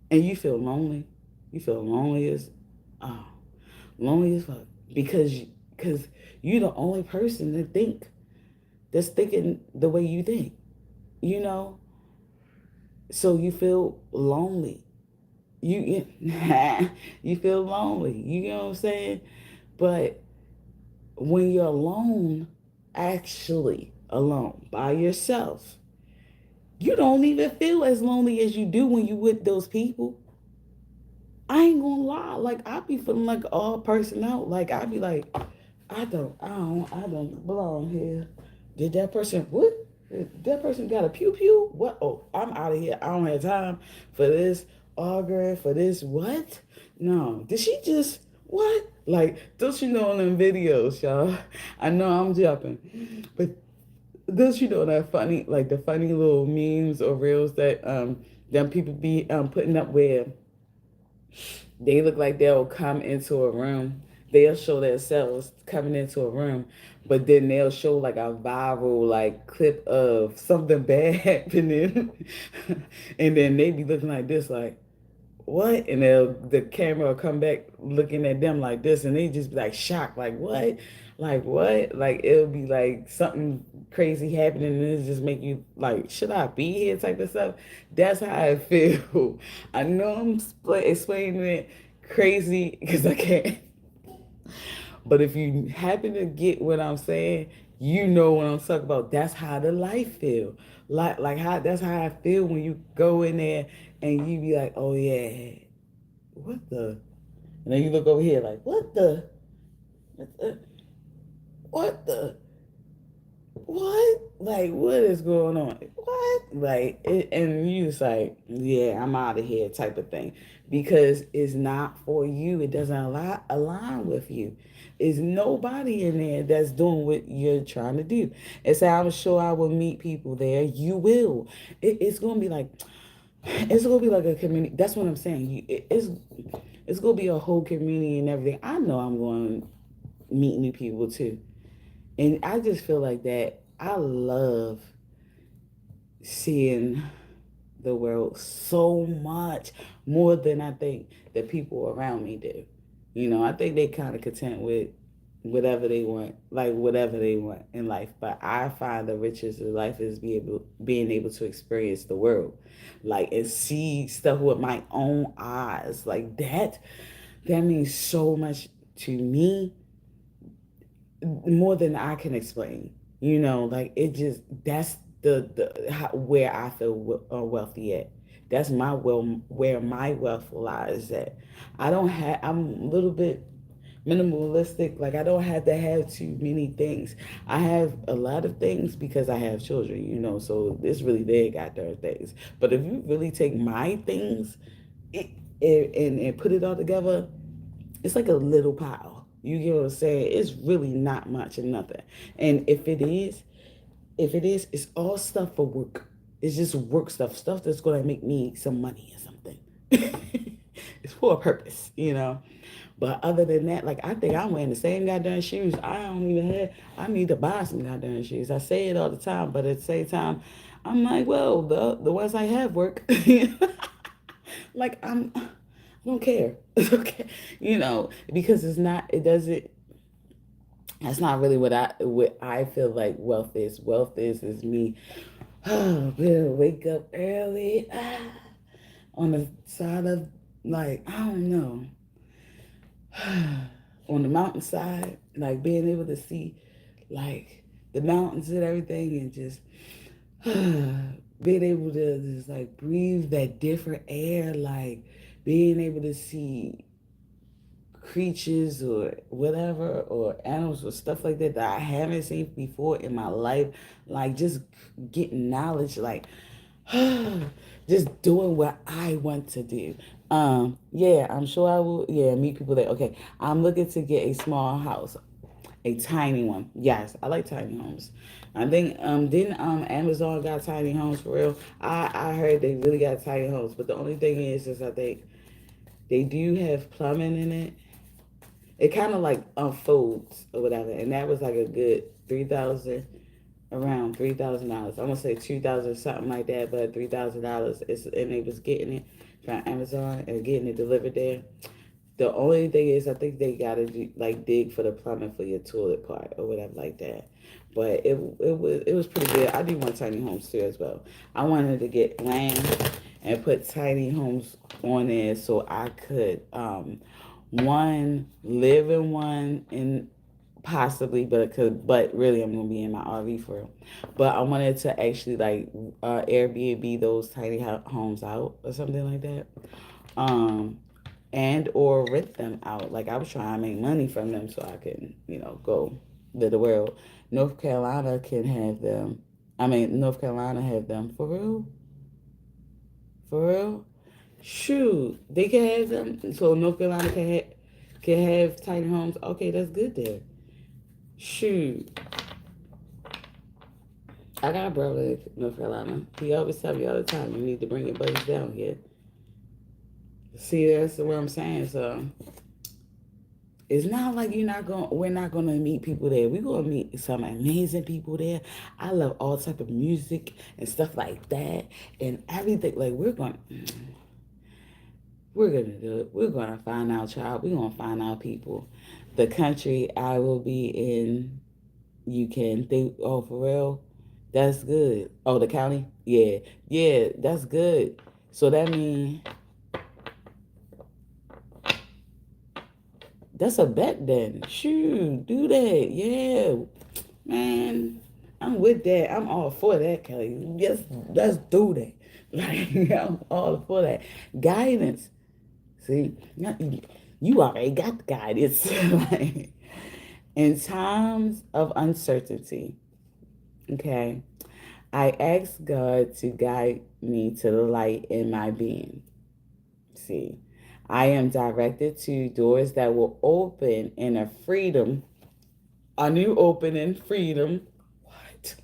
Speaker 1: and you feel lonely. You feel lonely as, oh, lonely as fuck because you're the only person that's thinking the way you think, you know. So you feel lonely. You you feel lonely. You know what I'm saying? But when you're alone, actually alone by yourself, you don't even feel as lonely as you do when you with those people. I ain't gonna lie. Like I be feeling like all person out. Like I be like, I don't belong here. Did that person what? Did that person got a pew pew? What? Oh, I'm out of here. I don't have time for this arguing for this. What? No. Did she just what? Like, don't you know in them videos, y'all? I know I'm jumping, but don't you know that funny, like the funny little memes or reels that them people be putting up where they look like they'll come into a room. They'll show themselves coming into a room, but then they'll show like a viral like clip of something bad happening, and then they be looking like this, like what? And the camera will come back looking at them like this, and they just be like shocked, like what? Like what? Like it'll be like something crazy happening, and it just make you like, should I be here? Type of stuff. That's how I feel. I know I'm explaining it crazy because I can't. But if you happen to get what I'm saying, you know what I'm talking about. That's how the life feel. Like how that's how I feel when you go in there and you be like, oh yeah, what the? And then you look over here like, what the? What the? What? Like, what is going on? What? Like, and you just like, yeah, I'm out of here type of thing. Because it's not for you. It doesn't align with you. There's nobody in there that's doing what you're trying to do. And so I'm sure I will meet people there. You will. It's going to be like, it's going to be like a community. That's what I'm saying. It's going to be a whole community and everything. I know I'm going to meet new people too. And I just feel like that. I love seeing the world so much more than I think the people around me do. I think they kind of content with. whatever they want, like whatever they want in life. But I find the riches of life is being able to experience the world, like and see stuff with my own eyes, like that. That means so much to me, more than I can explain. Like it just that's where I feel wealthy at. That's my well where my wealth lies at. I'm a little bit minimalistic. Like I don't have to have too many things. I have a lot of things because I have children. So it's really their goddamn things. But if you really take my things it, and put it all together, it's like a little pile. You get what I'm saying? It's really not much of nothing. And if it is, it's all stuff for work. It's just work stuff that's gonna make me some money or something. It's for a purpose. But other than that, like I think I'm wearing the same goddamn shoes. I don't even have. I need to buy some goddamn shoes. I say it all the time, but at the same time, I'm like, well, the ones I have work. Like I don't care. It's okay, because it's not. It doesn't. That's not really what I feel like wealth is. Wealth is me. Oh, better wake up early on the side of like I don't know on the mountainside, like being able to see like the mountains and everything, and just being able to just like breathe that different air, like being able to see creatures or whatever or animals or stuff like that I haven't seen before in my life, like just getting knowledge, like just doing what I want to do. Yeah, I'm sure I will. Yeah, meet people there. Okay, I'm looking to get a small house, a tiny one. Yes, I like tiny homes. I think didn't Amazon got tiny homes for real? I heard they really got tiny homes, but the only thing is I think they do have plumbing in it. It kind of like unfolds or whatever, and that was like a good 3,000, around $3,000. I'm gonna say 2,000 something like that, but $3,000 is, and they was getting it from Amazon and getting it delivered there. The only thing is, I think they gotta like dig for the plumbing for your toilet part or whatever like that. But it was pretty good. I do want tiny homes too as well. I wanted to get land and put tiny homes on there so I could one live in one and possibly, but really I'm gonna be in my RV for real. But I wanted to actually like Airbnb those tiny homes out or something like that. Um, and or rent them out. Like I was trying to make money from them so I can, go to the world. North Carolina can have them. I mean, North Carolina have them for real. For real. Shoot, they can have them. So North Carolina can have tiny homes. Okay, that's good there. Shoot, I got a brother in North Carolina. He always tell me all the time, you need to bring your buddies down here. See, that's what I'm saying. So it's not like we're not gonna meet people there. We're gonna meet some amazing people there. I love all type of music and stuff like that and everything. Like we're gonna do it. We're gonna find out, child. We're gonna find out people. The country I will be in, you can think, oh, for real? That's good. Oh, the county? Yeah. Yeah, that's good. So that means that's a bet then. Shoot, do that. Yeah. Man, I'm with that. I'm all for that, Kelly. Yes, let's do that. Like, I'm all for that. Guidance. See, you already got the guidance. Like, in times of uncertainty, okay, I ask God to guide me to the light in my being. See, I am directed to doors that will open in a new opening, freedom. What?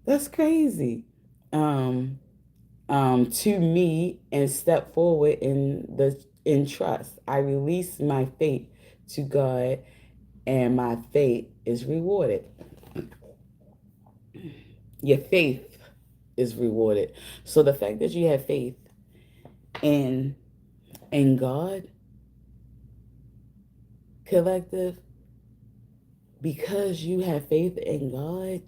Speaker 1: That's crazy. Um, to me and step forward in trust. I release my faith to God, and my faith is rewarded. Your faith is rewarded. So the fact that you have faith in God, collective, because you have faith in God,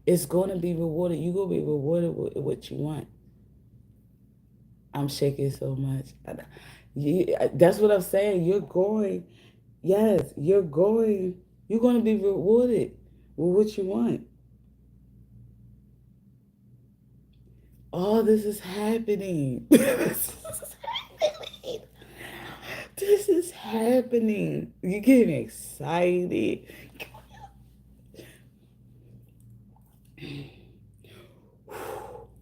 Speaker 1: it's going to be rewarded. You're going to be rewarded with what you want. I'm shaking so much. That's what I'm saying. You're going, yes, you're going to be rewarded with what you want. All this is happening. This is happening. You're getting excited.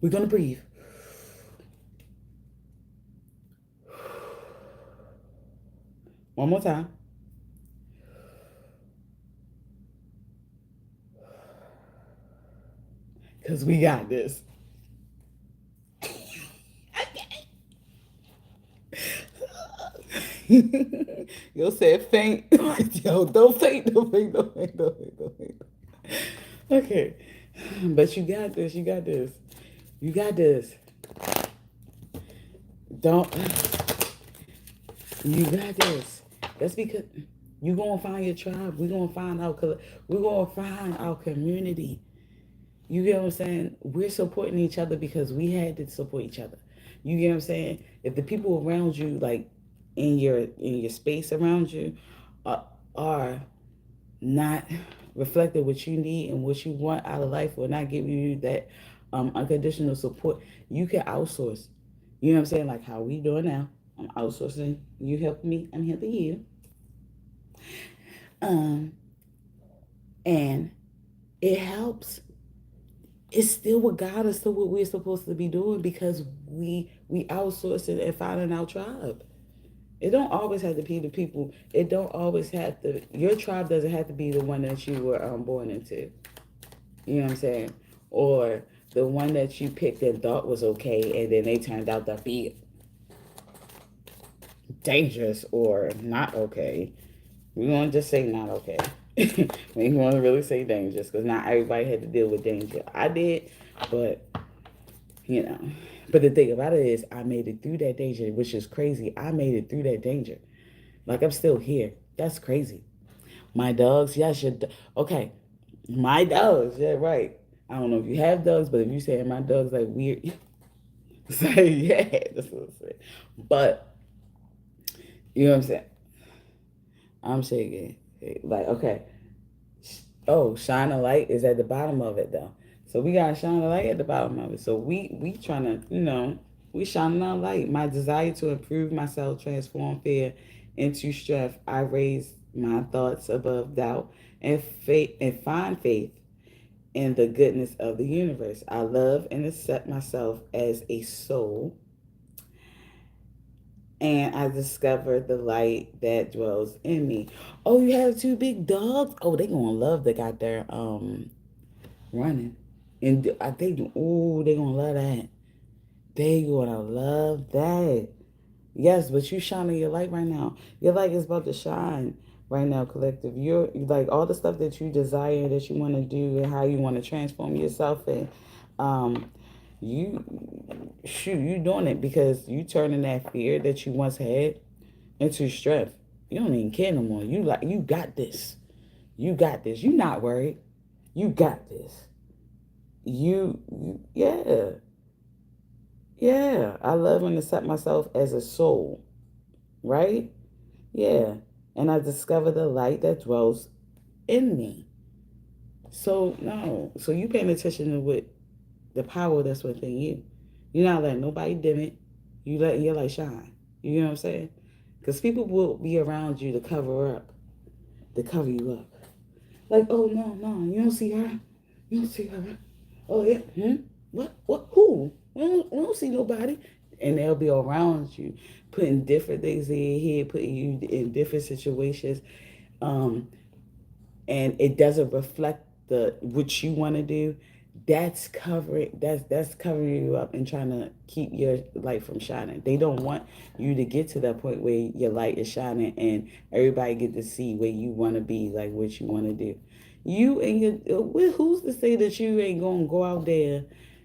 Speaker 1: We're going to breathe. One more time. Because we got this. Yo said faint. Yo, don't faint, don't faint, don't faint, don't faint, don't faint. Okay. But you got this, you got this. You got this. Don't. You got this. That's because you gonna find your tribe. We're gonna find our community. You get what I'm saying? We're supporting each other because we had to support each other. You get what I'm saying? If the people around you, like in your space around you, are not reflecting what you need and what you want out of life, or not giving you that unconditional support, you can outsource. You know what I'm saying? Like how we doing now. I'm outsourcing. You help me. I'm helping you. Um, and it helps. It's still what God is still what we're supposed to be doing, because we outsource it and finding our tribe. It don't always have to be the people. It don't always have to. Your tribe doesn't have to be the one that you were born into. You know what I'm saying? Or the one that you picked and thought was okay, and then they turned out to be dangerous or not okay. We're going to just say not okay. We want to really say dangerous, because not everybody had to deal with danger. I did, but, you know. But the thing about it is, I made it through that danger, which is crazy. I made it through that danger. Like, I'm still here. That's crazy. My dogs, yes, okay. My dogs, yeah, right. I don't know if you have dogs, but if you say my dog's like weird, say yeah, that's what I'm saying. But, you know what I'm saying? I'm shaking. Like, okay. Oh, shine a light is at the bottom of it though. So we gotta shine a light at the bottom of it. So we trying to, we shining our light. My desire to improve myself, transform fear into strength. I raise my thoughts above doubt and faith, and find faith in the goodness of the universe. I love and accept myself as a soul, and I discovered the light that dwells in me. Oh, you have two big dogs? Oh, they gonna love they got their running. And I think, oh, they gonna love that. They gonna love that. Yes, but you shining your light right now. Your light is about to shine right now, collective. You're like all the stuff that you desire, that you want to do, and how you want to transform yourself, and you you doing it because you turning that fear that you once had into strength. You don't even care no more. You got this. You got this. You not worried. You got this. Yeah. Yeah. I love and accept myself as a soul. Right? Yeah. And I discover the light that dwells in me. So no. So you paying attention to what the power that's within you. You're not letting nobody dim it. You letting your light shine. You know what I'm saying? Because people will be around you to cover up, to cover you up. Like, oh no, you don't see her. You don't see her. Oh yeah, What? Who? We don't see nobody. And they'll be around you, putting different things in your head, putting you in different situations, um, and it doesn't reflect the what you want to do. That's covering you up and trying to keep your light from shining. They don't want you to get to that point where your light is shining and everybody get to see where you want to be, like what you want to do. You and who's to say that you ain't gonna go out there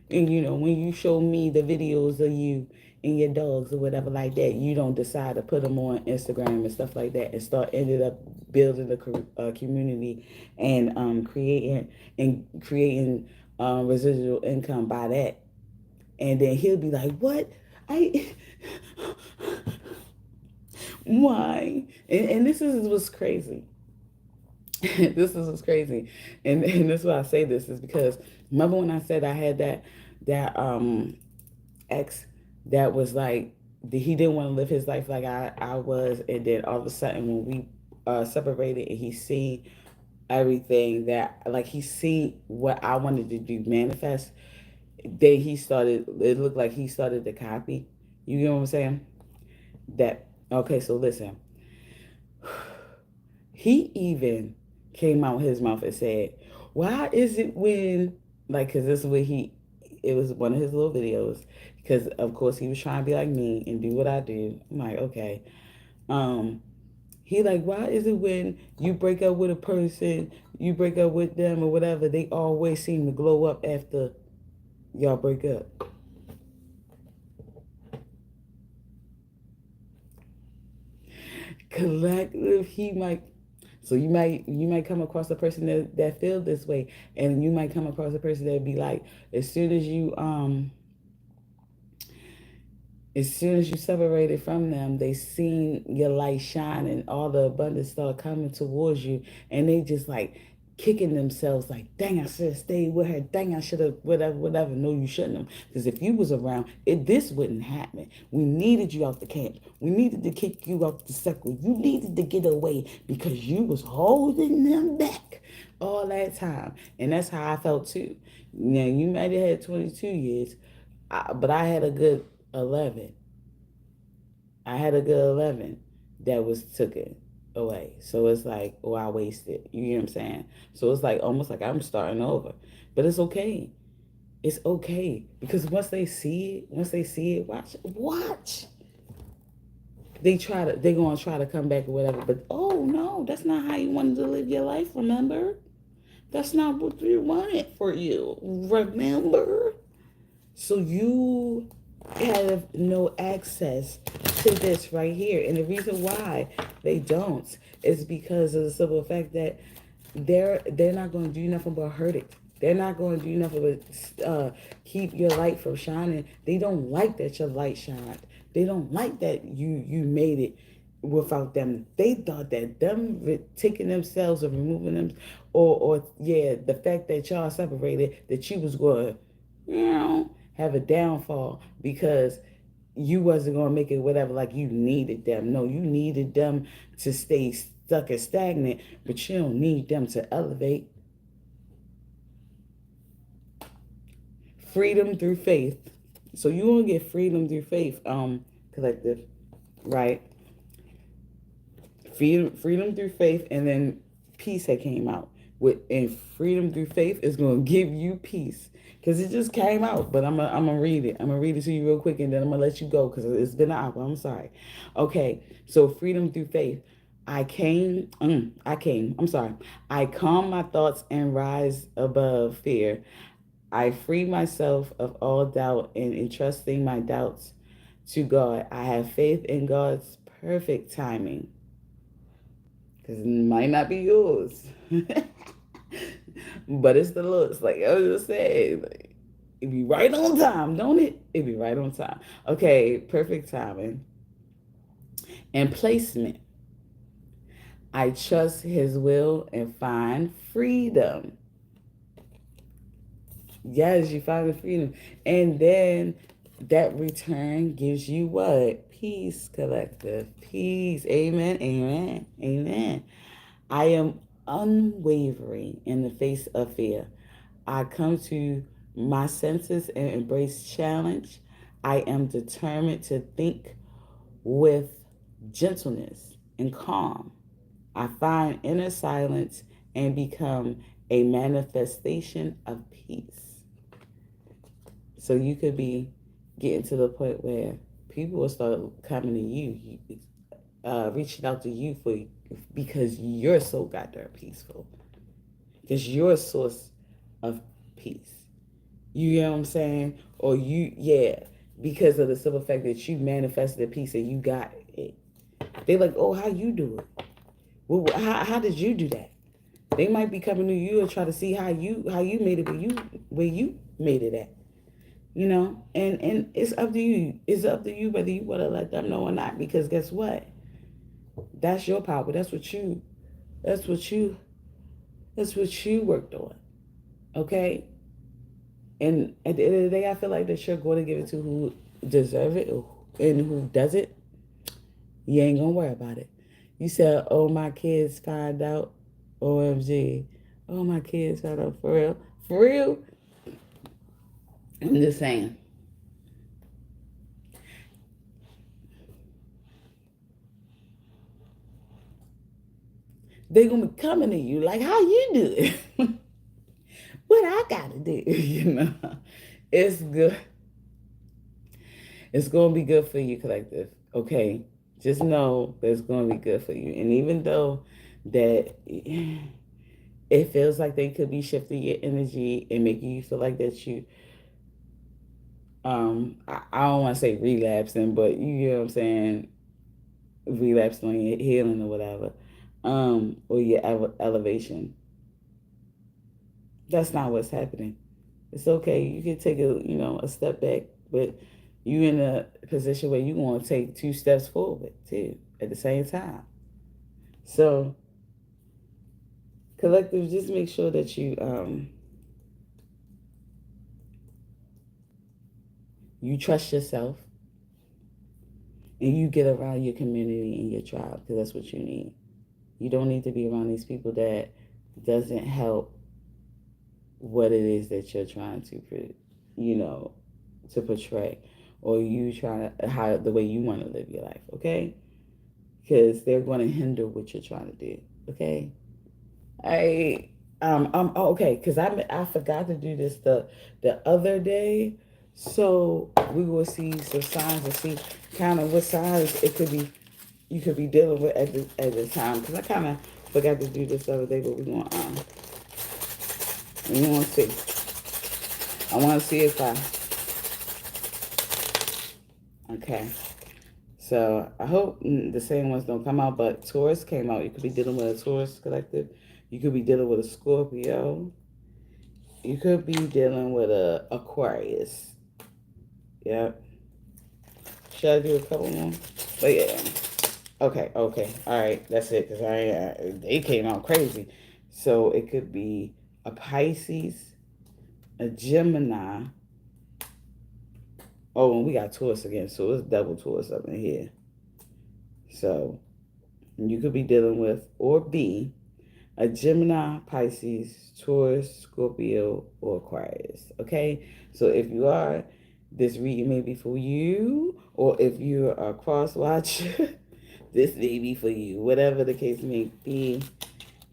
Speaker 1: and when you show me the videos of you and your dogs or whatever like that, you don't decide to put them on Instagram and stuff like that, and start ended up building a community and creating residual income by that. And then he'll be like, "What? I why?" And this is what's crazy. This is what's crazy, and this is why I say this is because remember when I said I had that ex that was like he didn't want to live his life like I was, and then all of a sudden when we separated and he see everything that like he see what I wanted to do manifest, then he started. It looked like he started to copy. You know what I'm saying? That okay. So listen, he even came out his mouth and said, "Why is it when like because this is what he it was one of his little videos because of course he was trying to be like me and do what I do." I'm like, okay. Um, he like, why is it when you break up with a person, you break up with them or whatever, they always seem to glow up after y'all break up? Collective, he might. So you might come across a person that feel this way, and you might come across a person that be like, as soon as you separated from them, they seen your light shine and all the abundance start coming towards you, and they just like kicking themselves like, dang, I should have stayed with her. Dang, I should have whatever, whatever. No, you shouldn't have. Because if you was around, this wouldn't happen. We needed you out the camp. We needed to kick you out the circle. You needed to get away because you was holding them back all that time. And that's how I felt too. Now, you might have had 22 years, but I had a good 11. I had a good 11 that was took it away. So it's like, oh, I wasted. You know what I'm saying? So it's like almost like I'm starting over. But it's okay. It's okay. Because once they see it, watch. They're gonna try to come back or whatever. But oh no, that's not how you wanted to live your life, remember? That's not what you wanted for you. Remember? So you have no access to this right here. And the reason why they don't is because of the simple fact that they're not going to do nothing but hurt it. They're not going to do nothing but keep your light from shining. They don't like that your light shined. They don't like that you made it without them. They thought that them taking themselves or removing them, or yeah, the fact that y'all separated, that you was going to, have a downfall because you wasn't gonna make it whatever, like you needed them. No, you needed them to stay stuck and stagnant, but you don't need them to elevate. Freedom through faith. So you want to get freedom through faith, collective, right? Freedom through faith, and then peace that came out with, and freedom through faith is going to give you peace because it just came out. But I'm gonna read it. I'm gonna read it to you real quick, and then I'm gonna let you go because it's been an hour. I'm sorry. Okay, so freedom through faith. I'm sorry. I calm my thoughts and rise above fear. I free myself of all doubt and entrusting my doubts to God. I have faith in God's perfect timing because it might not be yours, but it's the looks. Like I was just saying, like, it be right on time, don't it? It be right on time. Okay, perfect timing and placement. I trust His will and find freedom. Yes, you find the freedom, and then that return gives you what? Peace, collective. Peace. Amen. Amen. Amen. I am unwavering in the face of fear. I come to my senses and embrace challenge. I am determined to think with gentleness and calm. I find inner silence and become a manifestation of peace. So you could be getting to the point where people will start coming to you, reaching out to you because you're so goddamn peaceful. Because you're a source of peace. You know what I'm saying? Or yeah. because of the simple fact that you manifested a piece and you got it. They're like, oh, how you do it? Well, how did you do that? They might be coming to you and try to see how you made it where you made it at. And it's up to you. It's up to you whether you want to let them know or not. Because guess what? That's your power. That's what you that's what you worked on. Okay? And at the end of the day, I feel like that you're going to give it to who deserve it and who doesn't. You ain't gonna worry about it. You said, "Oh, my kids find out." OMG. Oh, my kids found out for real. For real. I'm just saying. They're gonna be coming to you like, "How you do it?" What I gotta do, It's good. It's gonna be good for you, collective. Okay, just know that it's gonna be good for you. And even though that it feels like they could be shifting your energy and making you feel like that I don't want to say relapsing, but you know what I'm saying, relapsing on your healing or whatever, or your elevation. That's not what's happening. It's okay. You can take a step back, but you in a position where you want to take 2 steps forward too at the same time. So, collective, just make sure that you trust yourself and you get around your community and your tribe because that's what you need. You don't need to be around these people that doesn't help what it is that you're trying you know, to portray, or you trying to how the way you want to live your life. Okay, because they're going to hinder what you're trying to do. Okay, okay, because I forgot to do this the other day, so we will see some signs and see kind of what signs it could be you could be dealing with at the time. Because I kind of forgot to do this the other day, but we want to see. I want to see if okay. So I hope the same ones don't come out, but Taurus came out. You could be dealing with a Taurus collective. You could be dealing with a Scorpio. You could be dealing with a Aquarius. Yep. Should I do a couple more? But yeah. Okay. All right. That's it. Because they came out crazy. So it could be a Pisces, a Gemini. Oh, and we got Taurus again. So it's double Taurus up in here. So you could be dealing with, or be, a Gemini, Pisces, Taurus, Scorpio, or Aquarius. Okay? So if you are, this reading may be for you, or if you're a cross watcher, this may be for you. Whatever the case may be,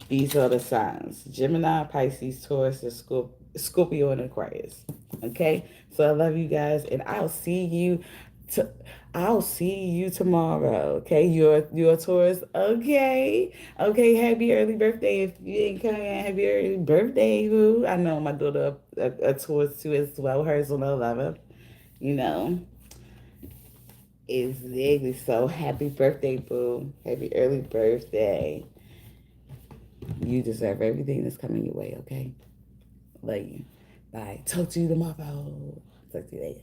Speaker 1: these are the signs: Gemini, Pisces, Taurus, and Scorpio, and Aquarius. Okay? So I love you guys, and to, I'll see you tomorrow. Okay, you're a Taurus. Okay. Happy early birthday. If you ain't coming, happy early birthday, boo. I know my daughter a Taurus too as well. Hers on the 11th. You know, exactly. So happy birthday, boo. Happy early birthday. You deserve everything that's coming your way. Okay, love you. Bye. Talk to you tomorrow. Talk to you later.